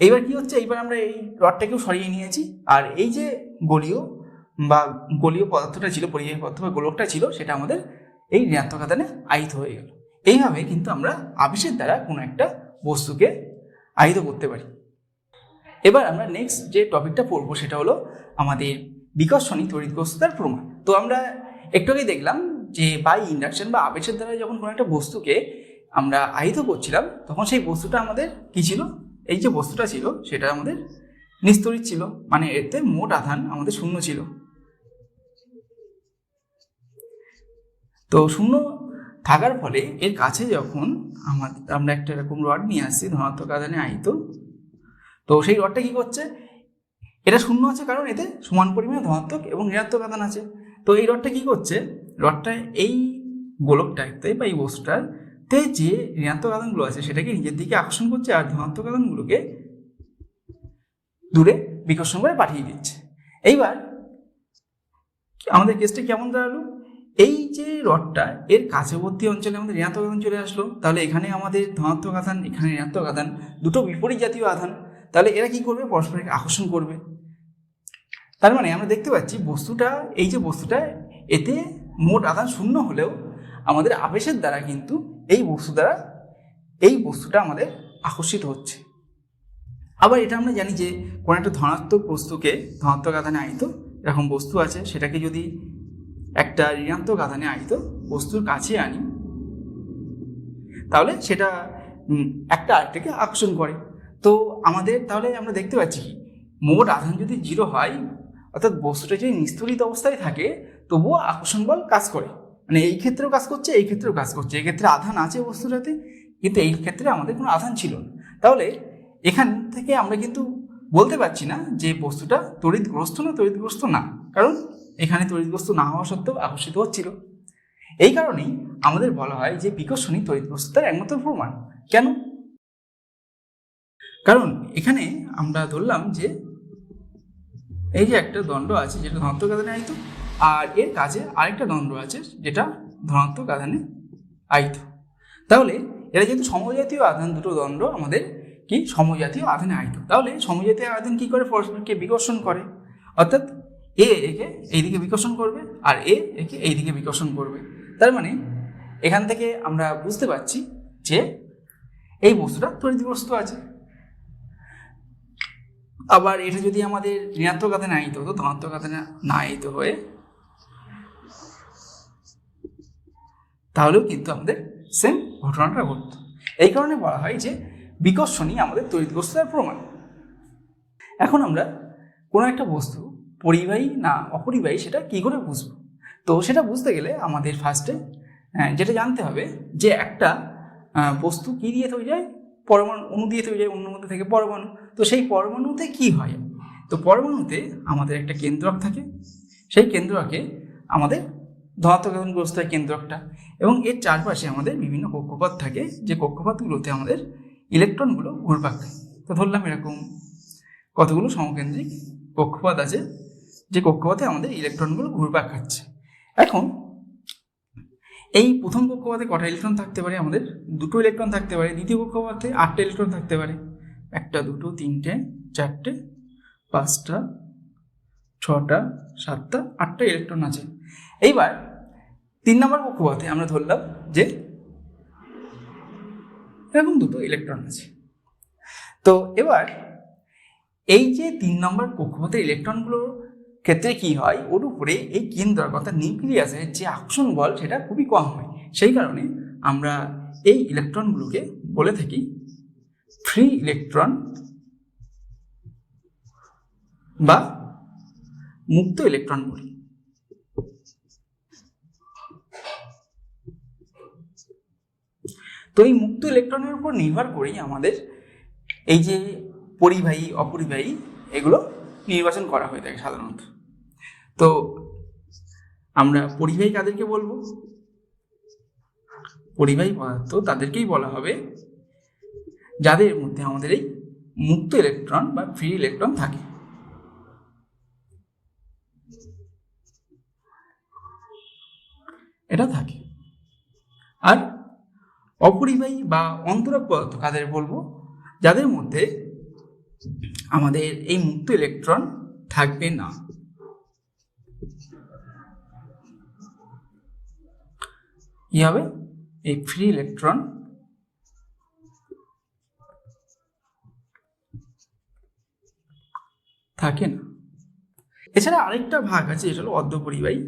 এইবার কি হচ্ছে, এইবার আমরা এই রডটাকেও সরিয়ে নিয়েছি, আর এই যে গোলীয় পদার্থটা ছিল, পরিবাহী পদার্থ বা গোলকটা ছিল, সেটা আমাদের এই ঋণাত্মক আধানে আহিত হয়ে গেল। এইভাবে কিন্তু আমরা আবেশের দ্বারা কোনো একটা বস্তুকে আহিত করতে পারি। এবার আমরা নেক্সট যে টপিকটা পড়বো সেটা হলো আমাদের বিকর্ষণী তড়িৎগ্রস্ততার প্রমাণ। তো আমরা একটু আগেই দেখলাম যে বাই ইন্ডাকশন বা আবেশের দ্বারা যখন কোনো একটা বস্তুকে আমরা আহিত করছিলাম, তখন সেই বস্তুটা আমাদের কি ছিল, এই যে বস্তুটা ছিল সেটা আমাদের নিস্তড়িত ছিল, মানে এতে মোট আধান আমাদের 0 ছিল। তো 0 থাকার ফলে এর কাছে যখন আমরা একটা এরকম রড নিয়ে আসছি ধনাত্মক আধানে আহিত, তো সেই রডটা কি করছে, এটা 0 আছে কারণ এতে সমান পরিমাণে ধনাত্মক এবং ঋণাত্মক আধান আছে। তো এই রডটা কি করছে, রডটা এই গোলকটাতে বা এই বস্তুটাতে যে ঋণাত্মক আধানগুলো আছে সেটাকে নিজের দিকে আকর্ষণ করছে, আর ধনাত্মক আধানগুলোকে দূরে বিকর্ষণ করে পাঠিয়ে দিচ্ছে। এইবার আমাদের কেসটা কেমন দাঁড়ালো, এই যে রডটা এর কাছবর্তী অঞ্চলে আমাদের ঋণাত্মক আধান চলে আসলো, তাহলে এখানে আমাদের ধনাত্মক আধান, এখানে ঋণাত্মক আধান, দুটো বিপরীত জাতীয় আধান, তাহলে এরা কি করবে, পরস্পরকে আকর্ষণ করবে। তার মানে আমরা দেখতে পাচ্ছি বস্তুটা, এই যে বস্তুটা এতে মোট আধান 0 হলেও আমাদের আবেশের দ্বারা কিন্তু এই বস্তুটা আমাদের আকর্ষিত হচ্ছে। আবার এটা আমরা জানি যে কোনো একটা ধনাত্মক বস্তুকে ধনাত্মক আধানে আহিত এরকম বস্তু আছে, সেটাকে যদি একটা ঋণাত্মক আধানে আহিত বস্তুর কাছে আনি, তাহলে সেটা একটা আরেকটাকে আকর্ষণ করে। তো আমাদের তাহলে আমরা দেখতে পাচ্ছি মোট আধান যদি 0 হয়, অর্থাৎ বস্তুটা যদি নিস্তড়িত অবস্থায় থাকে, তবুও আকর্ষণ বল কাজ করে, মানে এই ক্ষেত্রেও কাজ করছে, এই ক্ষেত্রেও কাজ করছে। এই ক্ষেত্রে আধান আছে বস্তুটাতে, কিন্তু এই ক্ষেত্রে আমাদের কোনো আধান ছিল না। তাহলে এখান থেকে আমরা কিন্তু বলতে পারছি না যে বস্তুটা তড়িৎগ্রস্ত না, কারণ এখানে তড়িৎগ্রস্ত না হওয়া সত্ত্বেও আকর্ষিত হচ্ছিল। এই কারণেই আমাদের বলা হয় যে বিকর্ষণী তড়িৎগ্রস্ততার একমাত্র প্রমাণ। কেন? কারণ এখানে আমরা ধরলাম যে এই যে একটা দণ্ড আছে যেটা ধনাত্মক আধানে আহিত, আর এর কাছে আরেকটা দণ্ড আছে যেটা ধনাত্মক আধানে আহিত। তাহলে এরা যেহেতু সমজাতীয় আধান, দুটো দণ্ড আমাদের কি সমজাতীয় আধানে আহিত, তাহলে সমজাতীয় আধান কি করে, পরস্পরকে বিকর্ষণ করে, অর্থাৎ একে এইদিকে বিকর্ষণ করবে আর একে এইদিকে বিকর্ষণ করবে। তার মানে এখান থেকে আমরা বুঝতে পারছি যে এই বস্তুটা তড়িৎগ্রস্ত আছে। আবার এটা যদি আমাদের ঋণাত্মক আধানে আহিত হতো, ধনাত্মক আধানে না আহিত হয়ে, তাহলেও কিন্তু আমাদের সেম ঘটনাটা ঘটতো। এই কারণে বলা হয় যে বিকর্ষণই আমাদের তড়িৎগ্রস্ততার প্রমাণ। এখন আমরা কোনো একটা বস্তু পরিবাহী না অপরিবাহী সেটা কি করে বুঝবো? তো সেটা বুঝতে গেলে আমাদের ফার্স্টে যেটা জানতে হবে যে একটা বস্তু কি দিয়ে তৈরি হয়, পরমাণু, অণু দিয়ে তৈরি হয়, অণুর মধ্যে থেকে পরমাণু। তো সেই পরমাণুতে কি হয়? তো পরমাণুতে আমাদের একটা কেন্দ্রক থাকে, সেই কেন্দ্রকে আমাদের ধনাত্মক আধানগ্রস্ত হয় কেন্দ্রকটা, এবং এর চারপাশে আমাদের বিভিন্ন কক্ষপথ থাকে, যে কক্ষপথগুলোতে আমাদের ইলেকট্রনগুলো ঘুরপাক খায়। তো ধরলাম এরকম কতগুলো সমকেন্দ্রিক কক্ষপথ আছে, যে কক্ষপথে আমাদের ইলেকট্রনগুলো ঘুরপাক খাচ্ছে। এখন এই প্রথম কক্ষপথে কটা ইলেকট্রন থাকতে পারে? আমাদের 2টো ইলেকট্রন থাকতে পারে। দ্বিতীয় কক্ষপথে 8টা ইলেকট্রন থাকতে পারে। 1টা 2টো 3টে 4টে 5টা 6টা 7টা 8টা ইলেকট্রন আছে। এইবার 3 নম্বর কক্ষপথে আমরা ধরলাম যে এরকম 2টো ইলেকট্রন আছে। তো এবার এই যে 3 নম্বর কক্ষপথের ইলেকট্রনগুলোর ক্ষেত্রে কি হয়, ওর উপরে এই কেন্দ্রক অর্থাৎ নিউক্লিয়াসের যে আকর্ষণ বল সেটা খুবই কম হয়। সেই কারণে আমরা এই ইলেকট্রনগুলোকে বলে থাকি ফ্রি ইলেকট্রন বা মুক্ত ইলেকট্রন বলি। তো এই মুক্ত ইলেকট্রনের উপর নির্ভর করেই আমাদের এই যে পরিবাহী অপরিবাহী এগুলো নির্বাচন করা হয়ে থাকে সাধারণত। তো আমরা পরিবাহী কাদেরকে বলবো? পরিবাহী পদার্থ তাদেরকেই বলা হবে যাদের মধ্যে আমাদের এই মুক্ত ইলেকট্রন বা ফ্রি ইলেকট্রন থাকে। এটা থাকে। আর অপরিবাহী বা অন্তরক পদার্থ কাদের বলবো? যাদের মধ্যে আমাদের এই মুক্ত ইলেকট্রন থাকবে না। কি হবে? এই ফ্রি ইলেকট্রন থাকে না। এছাড়া আরেকটা ভাগ আছে, এটা হলো অর্ধপরিবাহী,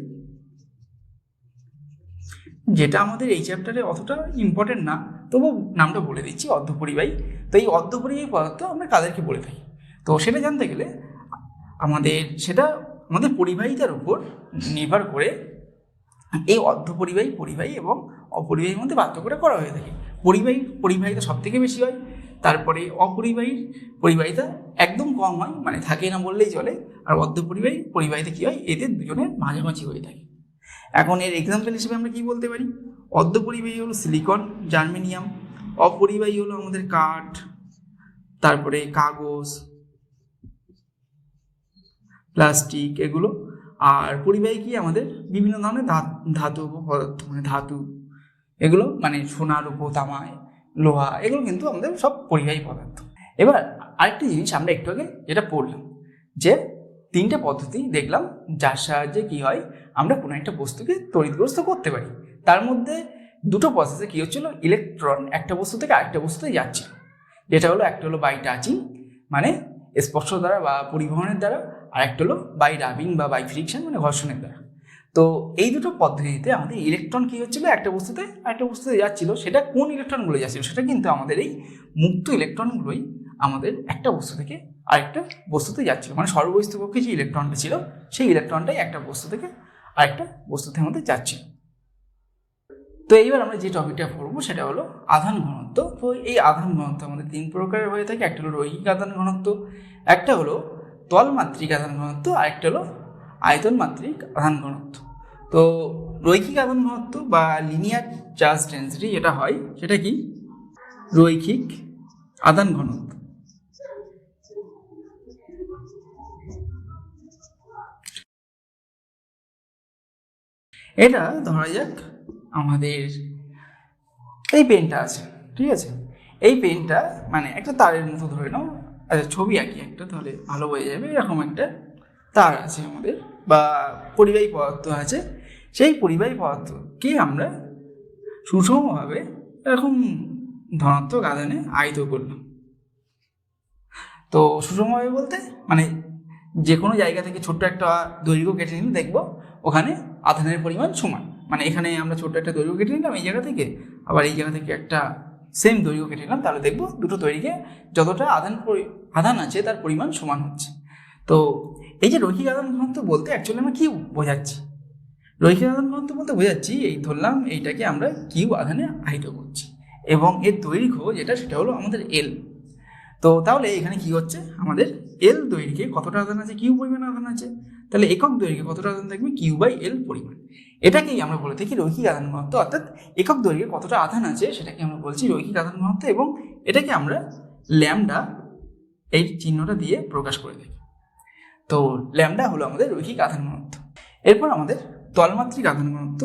যেটা আমাদের এই চ্যাপ্টারে অতটা ইম্পর্টেন্ট না, তবু নামটা বলে দিচ্ছি, অর্ধপরিবাহী। তো এই অর্ধপরিবাহী পদার্থ আমরা কাদেরকে বলে থাকি? তো সেটা জানতে গেলে সেটা আমাদের পরিবাহিতার উপর নির্ভর করে এই অর্ধপরিবাহী, পরিবাহী এবং অপরিবাহীর মধ্যে পার্থক্যটা করা হয়ে থাকে। পরিবাহিতা সব থেকে বেশি হয়, তারপরে পরিবাহিতা একদম কম হয়, মানে থাকে না বললেই চলে। আর পরিবাহিতা কী হয়? এদের দুজনের মাঝামাঝি হয়ে থাকে। এখন এর এক্সাম্পল হিসেবে আমরা কি বলতে পারি? অর্ধপরিবাহী হলো সিলিকন, জার্মেনিয়াম। অপরিবাহী হলো আমাদের কাঠ, তারপরে কাগজ, প্লাস্টিক, এগুলো। আর পরিবাহী কি? আমাদের বিভিন্ন ধরনের ধাতব পদার্থ, মানে ধাতু, এগুলো মানে সোনা, রূপো, তামা, লোহা, এগুলো কিন্তু আমাদের সব পরিবাহী পদার্থ। এবার আরেকটা জিনিস আমরা একটু আগে যেটা পড়লাম, যে 3টে পদ্ধতি দেখলাম যার সাহায্যে কি হয়, আমরা কোনো একটা বস্তুকে তড়িৎগ্রস্ত করতে পারি। তার মধ্যে 2টো প্রসেসে কি হচ্ছিল, ইলেকট্রন একটা বস্তু থেকে আরেকটা বস্তুতে যাচ্ছিল, যেটা হলো একটা হলো বাই টাচিং, মানে স্পর্শ দ্বারা বা পরিবহনের দ্বারা, আর একটা হলো বাই রাবিং বা বাই ফ্রিকশন, মানে ঘর্ষণের দ্বারা। তো এই 2টো পদ্ধতিতে আমাদের ইলেকট্রন কি হচ্ছিল, একটা বস্তুতে আরেকটা বস্তুতে যাচ্ছিল। সেটা কোন ইলেকট্রনগুলো যাচ্ছিল? সেটা কিন্তু আমাদের এই মুক্ত ইলেকট্রনগুলোই আমাদের একটা বস্তু থেকে আরেকটা বস্তুতে যাচ্ছিল, মানে সর্ববস্তু পক্ষে যে ইলেকট্রনটা ছিল সেই ইলেকট্রনটাই একটা বস্তু থেকে আরেকটা বস্তুতে আমাদের যাচ্ছিল। তো এইবার আমরা যে টপিকটা পড়বো সেটা হলো আধান ঘনত্ব। তো এই আধান ঘনত্ব আমাদের 3 প্রকারের হয়ে থাকে। একটা হলো রৈখিক আধান ঘনত্ব, একটা হলো তলমাত্রিক আধান ঘনত্ব, আরেকটা হলো আয়তন মাত্রিক আধান ঘনত্ব। তো রৈখিক আধান ঘনত্ব বা লিনিয়ার চার্জ ডেন্সিটি যেটা হয়, সেটা কি? রৈখিক আধান ঘনত্ব। এটা ধরা যাক আমাদের এই পেনটা আছে, ঠিক আছে? এই পেনটা মানে একটা তারের মতো ধরে নাও, আচ্ছা ছবি আঁকি একটা, তাহলে ভালো হয়ে যাবে। এরকম একটা তার আছে আমাদের, বা পরিবাহী পদার্থ আছে। সেই পরিবাহী পদার্থকে আমরা সুষমভাবে এরকম ধনাত্মক আধানে আহিত করলাম। তো সুষমভাবে বলতে মানে যে কোনো জায়গা থেকে ছোট্ট একটা দৈর্ঘ্য কেটে নিলে দেখবো ওখানে আধানের পরিমাণ সমান। মানে এখানে আমরা ছোট্ট একটা দৈর্ঘ্য কেটে নিলাম এই জায়গা থেকে, আবার এই জায়গা থেকে একটা সেম দৈর্ঘ্য কেটে নিলাম, তাহলে দেখবো দুটো দৈর্ঘ্যে যতটা আধান আছে তার পরিমাণ সমান হচ্ছে। তো এই যে রৈখিক আধান ঘনত্ব বলতে অ্যাকচুয়ালি আমরা কি বোঝাচ্ছি? রৈখিক আধান ঘনত্ব বলতে বোঝাচ্ছি এই ধরলাম এইটাকে আমরা কিউ আধানে আহিত করছি এবং এর দৈর্ঘ্য যেটা সেটা হলো আমাদের এল। তো তাহলে এখানে কি হচ্ছে, আমাদের এল দৈর্ঘ্যে কতটা আধান আছে, কিউ পরিমাণ আধান আছে, তাহলে একক দৈর্ঘ্যে কতটা আধান থাকবে, কিউ বাই এল পরিমাণ। এটাকেই আমরা বলে থাকি রৈখিক আধান ঘনত্ব, অর্থাৎ একক দৈর্ঘ্যে কতটা আধান আছে সেটাকে আমরা বলছি রৈখিক আধান ঘনত্ব, এবং এটাকে আমরা ল্যামডা এই চিহ্নটা দিয়ে প্রকাশ করে থাকি। তো ল্যামডা হলো আমাদের রৈখিক আধান ঘনত্ব। এরপর আমাদের তলমাত্রিক আধান ঘনত্ব।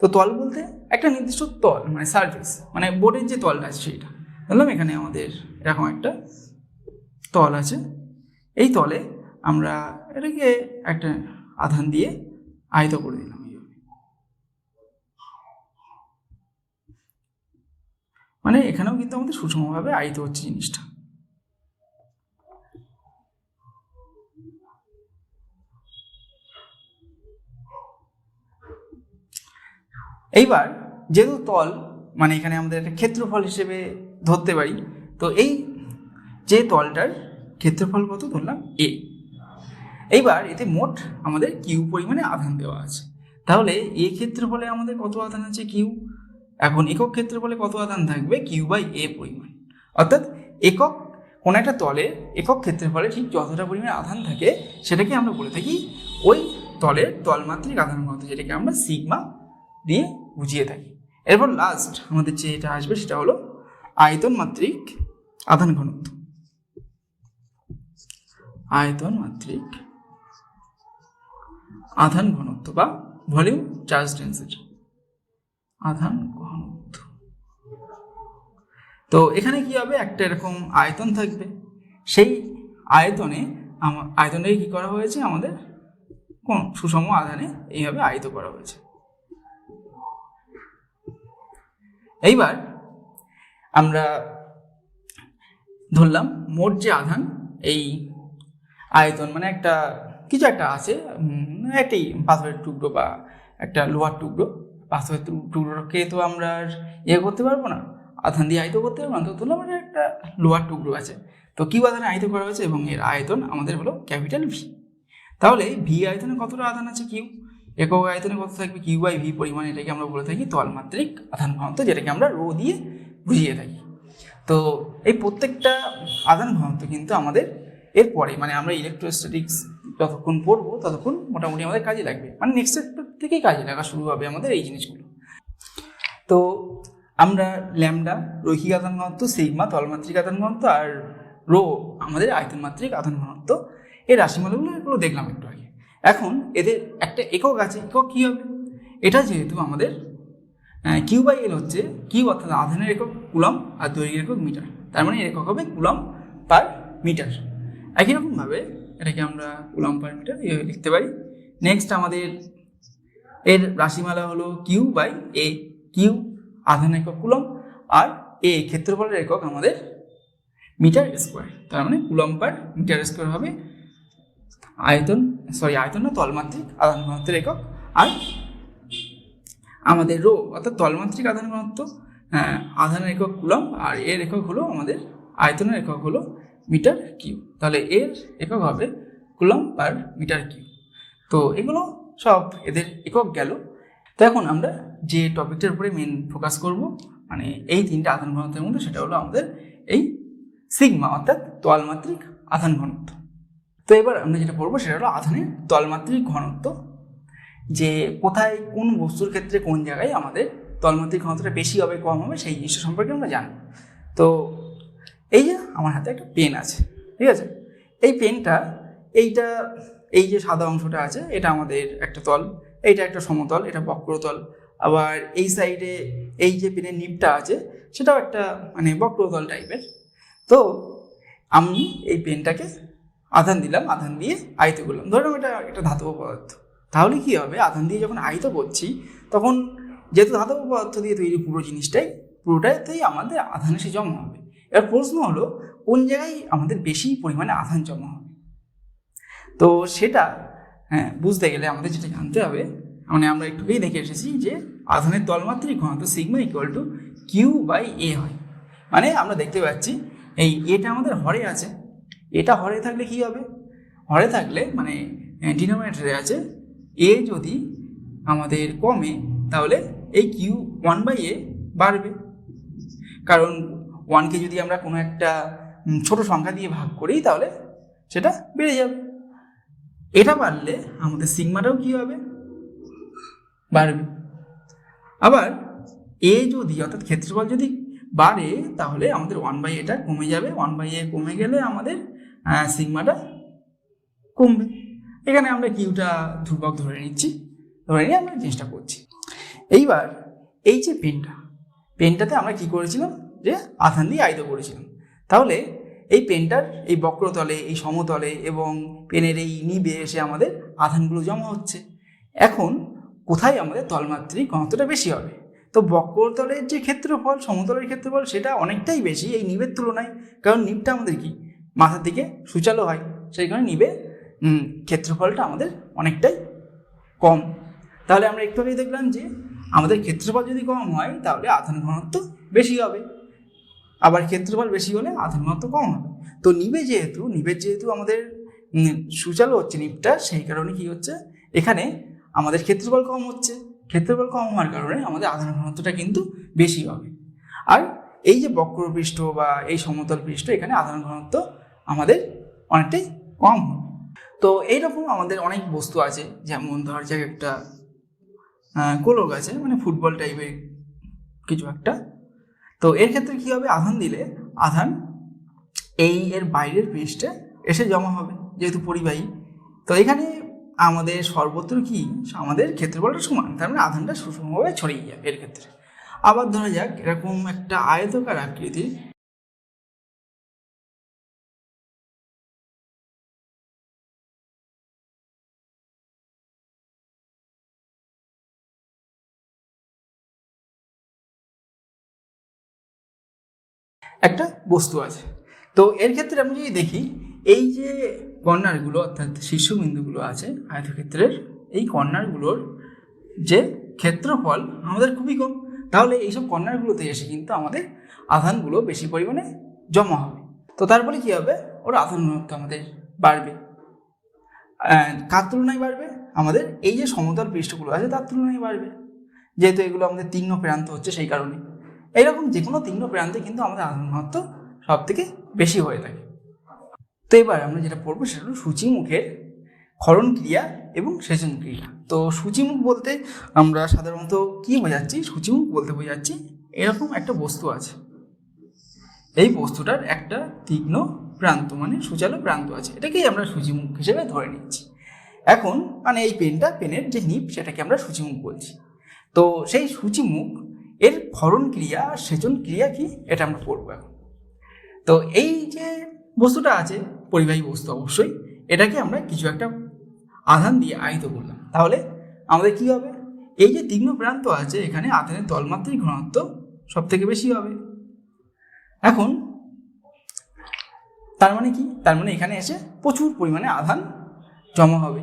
তো তল বলতে একটা নির্দিষ্ট তল মানে সারফেস, মানে বোর্ডের যে তলটা আছে সেইটা বললাম। এখানে আমাদের এরকম একটা তল আছে, এই তলে আমরা এটাকে একটা আধান দিয়ে আহিত করে দিলাম এইভাবে। মানে এখানেও কিন্তু আমাদের সুষমভাবে আহিত হচ্ছে জিনিসটা। এইবার যেহেতু তল মানে এখানে আমাদের একটা ক্ষেত্রফল হিসেবে ধরতে পারি, তো এই যে তলটার ক্ষেত্রফল কত ধরলাম এ। এইবার এতে মোট আমাদের কিউ পরিমাণে আধান দেওয়া আছে, তাহলে এ ক্ষেত্রফলে আমাদের কত আধান আছে কিউ, এখন একক ক্ষেত্রফলে কত আধান থাকবে কিউ বাই এ পরিমাণ। অর্থাৎ একক কোনো একটা তলে একক ক্ষেত্রফলে ঠিক যতটা পরিমাণে আধান থাকে সেটাকে আমরা বলে থাকি ওই তলের তলমাত্রিক আধান ঘনত্ব, যেটাকে আমরা সিগমা দিয়ে বুঝিয়ে থাকি। এরপর লাস্ট আমাদের যেটা আসবে সেটা হলো আয়তন মাত্রিক আধান ঘনত্ব। আয়তন মাত্রিক আধান ঘনত্ব বা ভলিউম চার্জ ডেন্সিটি আধান ঘনত্ব। তো এখানে কি হবে, একটা এরকম আয়তন থাকবে, সেই আয়তনটাকে কি করা হয়েছে আমাদের কোন সুষম আধানে এইভাবে আহিত করা হয়েছে। এইবার আমরা ধরলাম মোট যে আধান এই আয়তন মানে একটা কিছু একটা আছে, একটি পাথরের টুকরো বা একটা লোহার টুকরো, পাথরের টুকরোকে তো আমরা করতে পারবো না, আধান দিয়ে আহিত করতে পারবো না, তো ধরলাম একটা লোহার টুকরো আছে, তো কিউ আধানে আহিত করা হয়েছে এবং এর আয়তন আমাদের হলো ক্যাপিটাল ভি। তাহলে ভি আয়তনে কতটা আধান আছে কিউ, একক আয়তনে কত থাকবে কিউ বাই ভি পরিমাণ, এটাকে আমরা বলে থাকি তলমাত্রিক আধান ঘনত্ব, যেটাকে আমরা রো দিয়ে বুঝিয়ে থাকি। তো এই প্রত্যেকটা আধান ঘনত্ব কিন্তু আমাদের এরপরে মানে আমরা ইলেকট্রোস্ট্যাটিক্স যতক্ষণ পড়বো ততক্ষণ মোটামুটি আমাদের কাজে লাগবে, মানে নেক্সট চ্যাপ্টার থেকেই কাজে লাগা শুরু হবে আমাদের এই জিনিসগুলো। তো আমরা ল্যামডা রৈখিক আধান ঘনত্ব, সিগমা তলমাত্রিক আধান ঘনত্ব, আর রো আমাদের আয়তনমাত্রিক আধান ঘনত্ব, এই রাশিমালাগুলো এগুলো দেখলাম একটু আগে। এখন এদের একটা একক আছে, একক কী হবে, এটা যেহেতু আমাদের কিউ বাই এল হচ্ছে কিউ অর্থাৎ আধানের একক কুলম আর দৈর্ঘ্যের একক মিটার, তার মানে একক হবে কুলম পার মিটার। একই রকমভাবে এটাকে আমরা কুলম পার মিটার এইভাবে লিখতে পারি। নেক্সট আমাদের এর রাশিমালা হলো কিউ বাই এ, কিউ আধান একক কুলম আর এ ক্ষেত্রফলের একক আমাদের মিটার স্কোয়ার, তার মানে কুলম পার মিটার স্কোয়ার হবে আয়তন না তলমাত্রিক আধান ঘনত্বের একক। আর আমাদের রো অর্থাৎ তলমাত্রিক আধান ঘনত্ব, আধানের একক কুলম আর এর একক হলো আমাদের আয়তনের একক হলো মিটার কিউ, তাহলে এর একক হবে কুলম পার মিটার কিউ। তো এগুলো সব এদের একক গেল। তো এখন আমরা যে টপিকটার উপরে মেন ফোকাস করব মানে এই তিনটা আধান ঘনত্বের মধ্যে, সেটা হলো আমাদের এই সিগমা অর্থাৎ তলমাত্রিক আধান ঘনত্ব। তো এবার আমরা যেটা পড়বো সেটা হলো আধানের তলমাত্রিক ঘনত্ব, যে কোথায় কোন বস্তুর ক্ষেত্রে কোন জায়গায় আমাদের তলমাত্রিক ঘনত্বটা বেশি হবে কম হবে সেই জিনিসটা সম্পর্কে আমরা জানবো। তো এই যে আমার হাতে একটা পেন আছে, ঠিক আছে, এই পেনটা এই যে সাদা অংশটা আছে এটা আমাদের একটা তল, এইটা একটা সমতল, এটা বক্রতল, আবার এই সাইডে এই যে পেনের নিবটা আছে সেটাও একটা মানে বক্রতল টাইপের। তো আমি এই পেনটাকে আধান দিলাম, আধান দিয়ে আহিত করলাম। ধরলাম এটা একটা ধাতব পদার্থ, তাহলে কি হবে, আধান দিয়ে যখন আহিত করছি তখন যেহেতু ধাতব পদার্থ দিয়ে তৈরি পুরো জিনিসটাই, পুরোটাতেই আমাদের আধান এসে জমা হবে। এবার প্রশ্ন হলো কোন জায়গায় আমাদের বেশি পরিমাণে আধান জমা হবে। তো সেটা বুঝতে গেলে আমাদের যেটা জানতে হবে, মানে আমরা একটুকেই দেখে এসেছি যে আধানের তলমাত্রিক ঘনত্ব sigma equal to Q by A হয়। মানে আমরা দেখতে পাচ্ছি এই এটা আমাদের হরে আছে, এটা হরে থাকলে কি হবে, হরে থাকলে মানে ডিনোমিনেটরে আছে এ যদি আমাদের কমে তাহলে এই কিউ 1/a বাড়বে, কারণ 1কে যদি আমরা কোনো একটা ছোট সংখ্যা দিয়ে ভাগ করি তাহলে সেটা বেড়ে যাবে। এটা বাড়লে আমাদের সিগমাটাও কি হবে, বাড়বে। আবার এ যদি অর্থাৎ ক্ষেত্রফল যদি বাড়ে তাহলে আমাদের 1/a কমে যাবে, 1/a কমে গেলে আমাদের সিগমাটা কমবে। এখানে আমরা কিউটা ধ্রুবক ধরে নিচ্ছি, ধরে নিয়ে আমরা চেষ্টা করছি। এইবার এই যে পেনটাতে আমরা কি করেছিলাম, যে আধান দিয়ে আহিত করেছিলাম। তাহলে এই পেনটার এই বক্রতলে, এই সমতলে এবং পেনের এই নিবে এসে আমাদের আধানগুলো জমা হচ্ছে। এখন কোথায় আমাদের তলমাত্রিক ঘনত্বটা বেশি হবে? তো বক্রতলের যে ক্ষেত্রফল, সমতলের ক্ষেত্রফল সেটা অনেকটাই বেশি এই নিবের তুলনায়, কারণ নিবটা আমাদের কি মাথার দিকে সূচালো হয়, সেই কারণে নিবে ক্ষেত্রফলটা আমাদের অনেকটাই কম। তাহলে আমরা একটু আগেই দেখলাম যে আমাদের ক্ষেত্রফল যদি কম হয় তাহলে আধান ঘনত্ব বেশি হবে, আবার ক্ষেত্রফল বেশি হলে আধান ঘনত্ব কম হবে। তো নিবের যেহেতু আমাদের সূচালো হচ্ছে নিবটা, সেই কারণে কি হচ্ছে, এখানে আমাদের ক্ষেত্রফল কম হচ্ছে, ক্ষেত্রফল কম হওয়ার কারণে আমাদের আধান ঘনত্বটা কিন্তু বেশি হবে। আর এই যে বক্রপৃষ্ঠ বা এই সমতল পৃষ্ঠ, এখানে আধান ঘনত্ব আমাদের অনেকটাই কম হবে। তো এইরকম আমাদের অনেক বস্তু আছে, যেমন ধর যাক একটা গোলক আছে, মানে ফুটবল টাইপের কিছু একটা। তো এর ক্ষেত্রে কি হবে, আধান দিলে আধান এর বাইরের পৃষ্ঠে এসে জমা হবে, যেহেতু পরিবাহী। তো এখানে আমাদের সর্বত্র কি আমাদের ক্ষেত্রফলটা সমান, তার মানে আধানটা সুষমভাবে ছড়িয়ে যাবে এর ক্ষেত্রে। আবার ধরা যাক এরকম একটা আয়তাকার আকৃতির একটা বস্তু আছে। তো এর ক্ষেত্রে আমরা যদি দেখি, এই যে কর্নারগুলো অর্থাৎ শীর্ষবিন্দুগুলো আছে আয়তক্ষেত্রের, এই কর্নারগুলোর যে ক্ষেত্রফল আমাদের খুবই কম, তাহলে এইসব কর্নারগুলোতে এসে কিন্তু আমাদের আধানগুলো বেশি পরিমাণে জমা হবে। তো তারপরে কি হবে, ওর আধান ঘনত্ব আমাদের বাড়বে। কার তুলনায় বাড়বে, আমাদের এই যে সমতল পৃষ্ঠগুলো আছে তার তুলনায় বাড়বে, যেহেতু এগুলো আমাদের তীক্ষ্ণ প্রান্ত হচ্ছে সেই কারণে। এইরকম যে কোনো তীক্ষ্ণ প্রান্তে কিন্তু আমাদের আধান ঘনত্ব সব থেকে বেশি হয়ে থাকে। তো এবার আমরা যেটা পড়বো সেটা হলো সূচিমুখের ক্ষরণ ক্রিয়া এবং সেচন ক্রিয়া। তো সূচিমুখ বলতে আমরা সাধারণত কি বোঝাচ্ছি, সূচিমুখ বলতে বোঝাচ্ছি এরকম একটা বস্তু আছে, এই বস্তুটার একটা তীক্ষ্ণ প্রান্ত মানে সূচালো প্রান্ত আছে, এটাকেই আমরা সূচিমুখ হিসেবে ধরে নিচ্ছি। এখন মানে এই পেনের যে নিব সেটাকে আমরা সূচিমুখ বলছি। তো সেই সূচিমুখ এর ক্ষরণ ক্রিয়া আর সেচন ক্রিয়া কি, এটা আমরা পড়বো এখন। তো এই যে বস্তুটা আছে পরিবাহী বস্তু অবশ্যই, এটাকে আমরা কিছু একটা আধান দিয়ে আহিত করলাম, তাহলে আমাদের কি হবে, এই যে তীক্ষ্ণ প্রান্ত আছে এখানে আধানের তলমাত্রিক ঘনত্ব সব থেকে বেশি হবে। এখন তার মানে কি, তার মানে এখানে এসে প্রচুর পরিমাণে আধান জমা হবে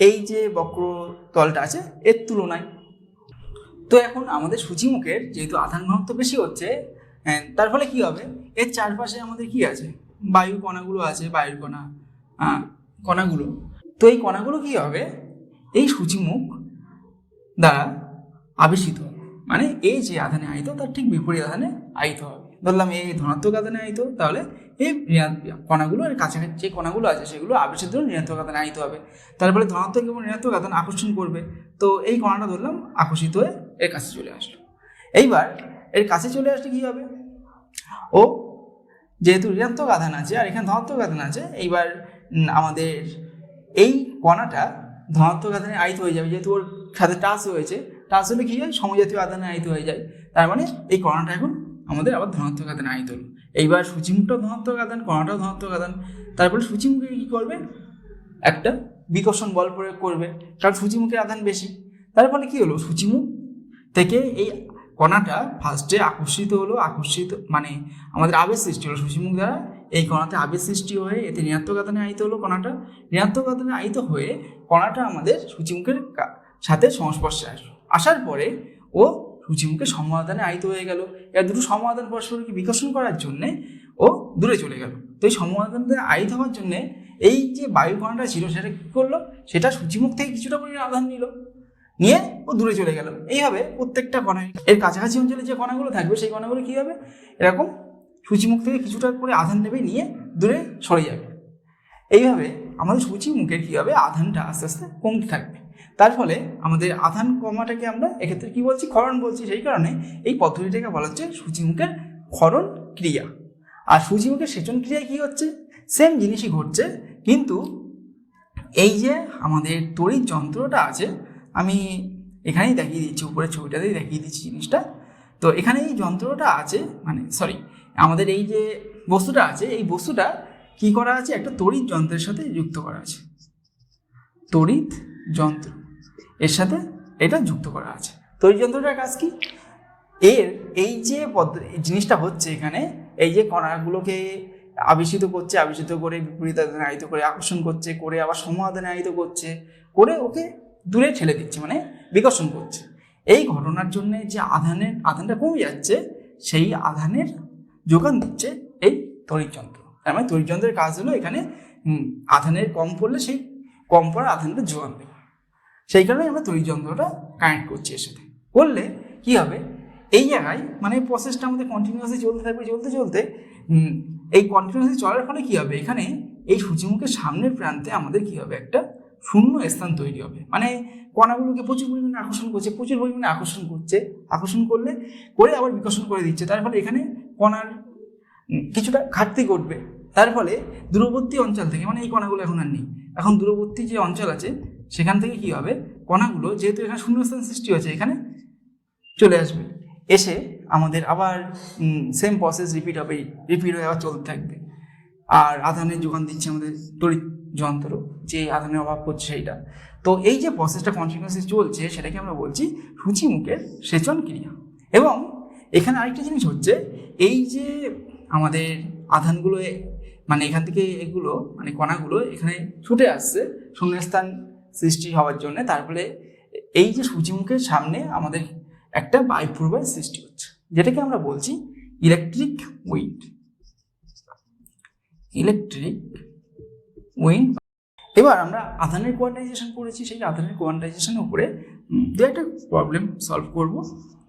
এই যে বক্র তলটা আছে এর তুলনায়। তো এখন আমাদের সূচিমুখের যেহেতু আধান ঘনত্ব বেশি হচ্ছে, তার ফলে কি হবে, এর চারপাশে আমাদের কি আছে, বায়ুর কণাগুলো আছে, বায়ুর কণাগুলো। তো এই কণাগুলো কি হবে, এই সূচিমুখ দ্বারা আবেশিত হবে, মানে এই যে আধানে আহিত তার ঠিক বিপরীত আধানে আহিত হবে। ধরলাম এই ধনাত্মক আধানে আহিত, তাহলে এই কণাগুলো এর কাছাকাছি যে কণাগুলো আছে সেগুলো আবেশিত ঋণাত্মক আধানে আহিত হবে, তার ফলে ধনাত্মক এবং ঋণাত্মক আধান আকর্ষণ করবে। তো এই কণাটা ধরলাম আকর্ষিত হয়ে এর কাছে চলে আসলো। এইবার এর কাছে চলে আসলে কি হবে, ও যেহেতু ঋণাত্মক আধান আছে আর এখানে ধনাত্মক আধান আছে, এইবার আমাদের এই কণাটা ধনাত্মক আধানে আহিত হয়ে যাবে, যেহেতু ওর সাথে টাচ হয়েছে, টাচ হলে কি হয়, সমজাতীয় আধানে আহিত হয়ে যায়। তার মানে এই কণাটা এখন আমাদের আবার ধনাত্মক আধানে আহিত হলো। এইবার সূচিমুখটাও ধনাত্মক আধান, কণাটাও ধনাত্মক আধান, তারপরে সূচিমুখে কী করবে, একটা বিকর্ষণ বল প্রয়োগ করবে, কারণ সূচিমুখে আধান বেশি। তার ফলে কী হলো, সূচিমুখ থেকে এই কণাটা ফার্স্টে আকর্ষিত মানে আমাদের আবেশ সৃষ্টি হলো সূচিমুখ দ্বারা, এই কণাতে আবেশ সৃষ্টি হয়ে এতে ঋণাত্মক আধানে আহিত হলো কণাটা, ঋণাত্মক আধানে আহিত হয়ে কণাটা আমাদের সূচিমুখের সাথে সংস্পর্শে আসার পরে ও সূচিমুখে সমাধানে আহিত হয়ে গেল। এর দুটো সমাধান পরস্পরকে বিকর্ষণ করার জন্যে ও দূরে চলে গেল। তো এই সমাধানে আহিত হওয়ার জন্যে এই যে বায়ু কণাটা ছিল সেটা কী করলো, সেটা সূচিমুখ থেকে কিছুটা পরিমাণ আধান নিয়ে ও দূরে চলে গেল। এইভাবে প্রত্যেকটা কণা এর কাছাকাছি অঞ্চলে যে কণাগুলো থাকবে সেই কণাগুলো কী হবে, এরকম সূচিমুখ থেকে কিছুটা করে আধান নেবে, নিয়ে দূরে সরে যাবে। এইভাবে আমাদের সূচিমুখের কী হবে, আধানটা আস্তে আস্তে কমতে থাকবে। তার ফলে আমাদের আধান কমাটাকে আমরা এক্ষেত্রে কী বলছি, ক্ষরণ বলছি। সেই কারণে এই পদ্ধতিটাকে বলা হচ্ছে সূচিমুখের ক্ষরণ ক্রিয়া। আর সূচিমুখের সেচন ক্রিয়ায় কী হচ্ছে, সেম জিনিসই ঘটছে, কিন্তু এই যে আমাদের তড়িৎ যন্ত্রটা আছে, আমি এখানেই দেখিয়ে দিচ্ছি, উপরের ছবিটাতেই দেখিয়ে দিচ্ছি জিনিসটা। তো এখানে এই যন্ত্রটা আছে, মানে আমাদের এই যে বস্তুটা আছে, এই বস্তুটা কি করা আছে, একটা তড়িৎ যন্ত্রের সাথে যুক্ত করা আছে, তড়িৎ যন্ত্র এর সাথে এটা যুক্ত করা আছে। তড়িৎ যন্ত্রটার কাজ কি, এই যে জিনিসটা হচ্ছে এখানে, এই যে কণাগুলোকে আবেশিত করে বিপরীত আধানে আহিত করে আকর্ষণ করছে, করে আবার সমাধানে আহিত করছে, করে ওকে দূরে ঠেলে দিচ্ছে, মানে বিকর্ষণ করছে। এই ঘটনার জন্য যে আধানটা কমে যাচ্ছে, সেই আধানের যোগান দিচ্ছে এই তড়িৎযন্ত্র। তার মানে তড়িৎযন্ত্রের কাজ হলো এখানে আধানের কম পড়লে সেই কম পড়া আধানটা যোগান দেবে। সেই কারণে আমরা তড়িৎযন্ত্রটা কানেক্ট করছি এর সাথে। করলে কি হবে, এই জায়গায় মানে প্রসেসটা আমাদের কন্টিনিউয়াসলি চলতে থাকবে, চলতে এই কন্টিনিউয়াসলি চলার ফলে কি হবে, এখানে এই সূচিমুখের সামনের প্রান্তে আমাদের কি হবে, একটা শূন্য স্থান তৈরি হবে। মানে কণাগুলোকে প্রচুর পরিমাণে আকর্ষণ করছে, আকর্ষণ করে আবার বিকর্ষণ করে দিচ্ছে। তার ফলে এখানে কণার কিছুটা ঘাটতি ঘটবে। তার ফলে দূরবর্তী অঞ্চল থেকে, মানে এই কণাগুলো এখন আর নেই, এখন দূরবর্তী যে অঞ্চল আছে সেখান থেকে কি হবে, কণাগুলো যেহেতু এখানে শূন্যস্থান সৃষ্টি হয়েছে এখানে চলে আসবে, এসে আমাদের আবার সেম প্রসেস রিপিট হয়ে আবার চলতে থাকবে। আর আধানের যোগান দিচ্ছে আমাদের তড়িৎ যন্ত্র, যে আধানের অভাব করছে সেইটা। তো এই যে প্রসেসটা কন্টিনিউয়াসলি চলছে সেটাকে আমরা বলছি সূচিমুখের সেচন ক্রিয়া। এবং এখানে আরেকটা জিনিস হচ্ছে, এই যে আমাদের আধানগুলো মানে এখান থেকে এগুলো মানে কণাগুলো এখানে ছুটে আসছে শূন্যস্থান সৃষ্টি হওয়ার জন্য, তার ফলে এই যে সূচিমুখের সামনে আমাদের একটা বায়ুপ্রবাহ সৃষ্টি হচ্ছে, যেটাকে আমরা বলছি ইলেকট্রিক উইন্ড। এবার আমরা আধানের কোয়ান্টাইজেশন করেছি, সেই আধানের কোয়ান্টাইজেশনের উপরে দু একটা প্রবলেম সলভ করব।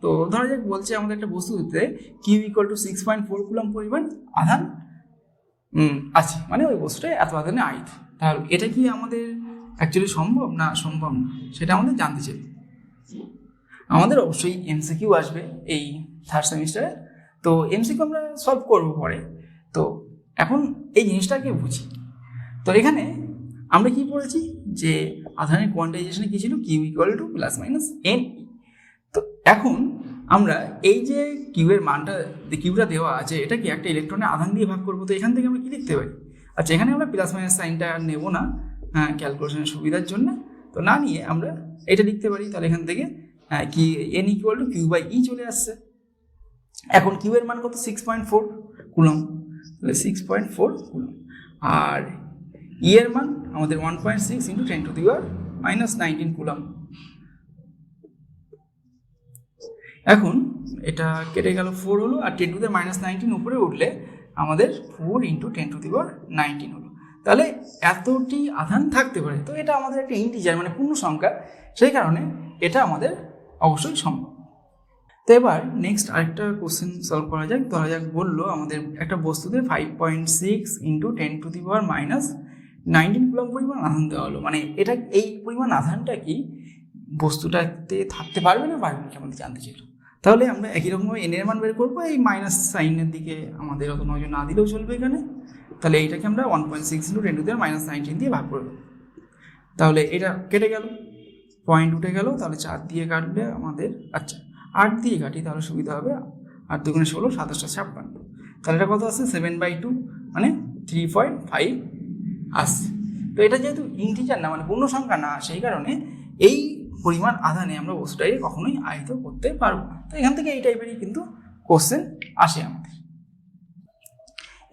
তো ধরা যাক বলছে আমাদের একটা বস্তুতে কিউ ইকুয়াল টু 6.4 কুলম্ব পরিমাণ আধান আছে, মানে ওই বস্তুটা এত আধানে আহিত। তাহলে এটা কি আমাদের অ্যাকচুয়ালি সম্ভব না সেটা আমাদের জানতে চাই। আমাদের অবশ্যই এমসিকিউ আসবে এই থার্ড সেমিস্টারে, তো এমসিকিউ আমরা সলভ করবো পরে। তো এখন এই জিনিসটাকে বুঝি। তো এখানে আমরা কি পড়েছি, যে আধানের কোয়ান্টাইজেশনে কি ছিল, Q equal to plus minus n. তো এখন আমরা এই যে কিউয়ের মানটা, কিউটা দেওয়া আছে, এটাকে একটা ইলেকট্রনের আধান দিয়ে ভাগ করবো। তো এখান থেকে আমরা কি লিখতে পারি, আচ্ছা এখানে আমরা প্লাস মাইনাস সাইনটা নেবো না ক্যালকুলেশনের সুবিধার জন্য, তো না নিয়ে আমরা এটা লিখতে পারি। তাহলে এখান থেকে কি N equal to Q by E চলে আসছে। এখন কিউ এর মান কত, 6.4 কুলম্ব, তাহলে 6.4 কুলম্ব। আর ই এর মান আমাদের 1.6 ইন্টু 10⁻⁻19 কুলম্ব। এখন এটা কেটে গেল, 4 হলো, আর 10⁻⁻19 উপরে উঠলে আমাদের 4 ইন্টু 10⁻19 হলো। তাহলে এতটি আধান থাকতে পারে। তো এটা আমাদের একটা ইন্টিজার, মানে পূর্ণ সংখ্যা, সেই কারণে এটা আমাদের অবশ্যই সম্ভব। তো এবার নেক্সট আরেকটা কোশ্চেন সলভ করা যাক। ধরা যাক বললো আমাদের একটা বস্তুতে 5.6 ইন্টু 10⁻⁻19 কুলম্ব পরিমাণ আধান দেওয়া হলো। মানে এটা এই পরিমাণ আধানটা কি বস্তুটাতে থাকতে পারবে না আমাদের জানতে চাইল। তাহলে আমরা একই রকমভাবে এন এর মান বের করবো, এই মাইনাস সাইনের দিকে আমাদের অত নজর না দিলেও চলবে এখানে। তাহলে এইটাকে আমরা 1.6 ইন্টু 10⁻⁻19 দিয়ে ভাগ করে দেবো। তাহলে এটা কেটে গেল, পয়েন্ট উঠে গেল, তাহলে 4 দিয়ে কাটলে আমাদের, আচ্ছা 8 দিয়ে কাটি তাহলে সুবিধা হবে, 8 দুগুণে 16, 27 56। তাহলে এটা কত আসছে 7/2 মানে 3.5 আসছে। তো এটা যেহেতু ইন্টিজার না মানে পূর্ণ সংখ্যা না, সেই কারণে এই পরিমাণ আধানে আমরা বস্তুটাকে কখনোই আহিত করতে পারবো না। তো এখান থেকে এই টাইপেরই কিন্তু কোশ্চেন আসে আমাদের।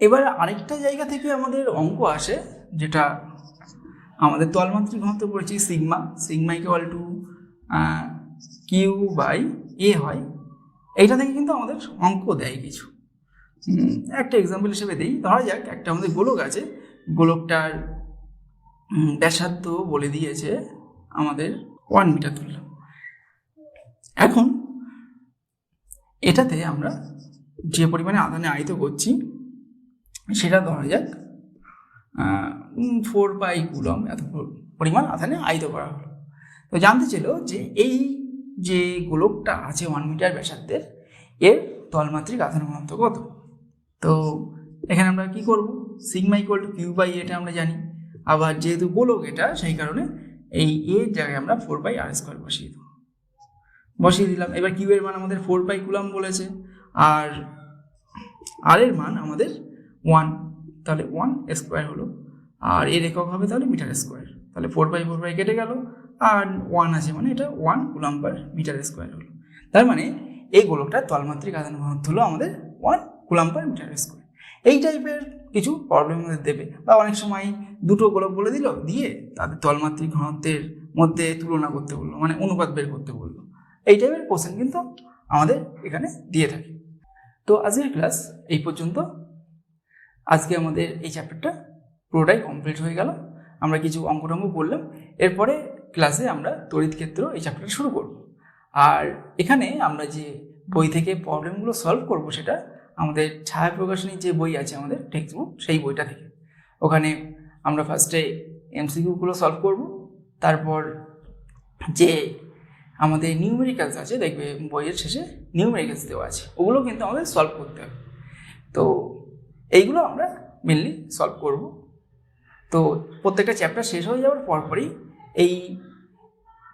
এবার আরেকটা জায়গা থেকে আমাদের অঙ্ক আসে, যেটা আমাদের তলমাত্রিক ঘনত্ব পড়েছি সিগমা ইকুয়াল টু Q/A হয়। এইটা থেকে কিন্তু আমাদের অঙ্ক দেয় কিছু। একটা এক্সাম্পল হিসেবে দিই, ধরা যাক একটা আমাদের গোলক আছে, গোলকটার ব্যাসার্ধ বলে দিয়েছে আমাদের 1 মিটার ধরলাম। এখন এটাতে আমরা যে পরিমাণে আধানে আহিত করছি সেটা ধরা যাক 4 কুলম্ব এত পরিমাণ আধানে আহিত করা হলো। তো জানতে ছিল যে এই যে গোলকটা আছে 1 মিটার ব্যাসার্ধের, এর তলমাত্রিক আধান ঘনত্ব কত। তো এখানে আমরা কি করব, সিগমা ইকুয়াল টু Q/A এটা আমরা জানি, আবার যেহেতু গোলক এটা সেই কারণে এই এর জায়গায় আমরা 4πr² বসিয়ে দিলাম। এবার কিউ এর মান আমাদের 4 কুলম্ব বলেছে, আর আর এর মান আমাদের 1, তাহলে 1² হলো, আর এর একক হবে তাহলে মিটার স্কোয়ার। তাহলে 4 কেটে গেল, আর 1 আছে মানে এটা 1 কুলম্ব পার মিটার স্কোয়ার হলো। তার মানে এই গোলকটার তলমাত্রিক আধান ঘনত্ব হলো আমাদের 1 কুলম্ব পার মিটার স্কোয়ার। এই টাইপের কিছু প্রবলেম আমাদের দেবে, বা অনেক সময় দুটো গোলক বলে দিল, দিয়ে তাদের তলমাত্রিক ঘনত্বের মধ্যে তুলনা করতে বললো, মানে অনুপাত বের করতে বললো। এই টাইপের কোশ্চেন কিন্তু আমাদের এখানে দিয়ে থাকে। তো আজকের ক্লাস এই পর্যন্ত। আজকে আমাদের এই চ্যাপ্টারটা পুরোটাই কমপ্লিট হয়ে গেল। আমরা কিছু অঙ্ক করলাম, এরপরে ক্লাসে আমরা তড়িৎ ক্ষেত্র এই চ্যাপ্টারটা শুরু করব। আর এখানে আমরা যে বই থেকে প্রবলেমগুলো সলভ করব সেটা আমাদের ছায়া প্রকাশনী যে বই আছে আমাদের টেক্সট বুক, সেই বইটা থেকে। ওখানে আমরা ফার্স্টে এমসিকিউগুলো সলভ করব, তারপর যে আমাদের নিউমেরিক্যালস আছে, দেখবে বইয়ের শেষে নিউমেরিক্যালস দেওয়া আছে, ওগুলো কিন্তু আমাদের সলভ করতে হবে। তো এইগুলো আমরা মেনলি সলভ করব। তো প্রত্যেকটা চ্যাপ্টার শেষ হয়ে যাওয়ার পরপরই এই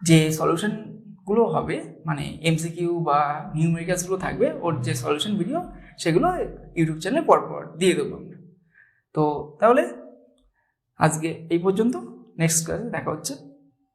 যে সলিউশনগুলো হবে, মানে এমসিকিউ বা নিউমেরিক্যালসগুলো থাকবে, ওর যে সলিউশন ভিডিও সেগুলো ইউটিউব চ্যানেলে পরপর দিয়ে দেবো আমরা। তো তাহলে আজকে এই পর্যন্ত, নেক্সট ক্লাসে দেখা হচ্ছে।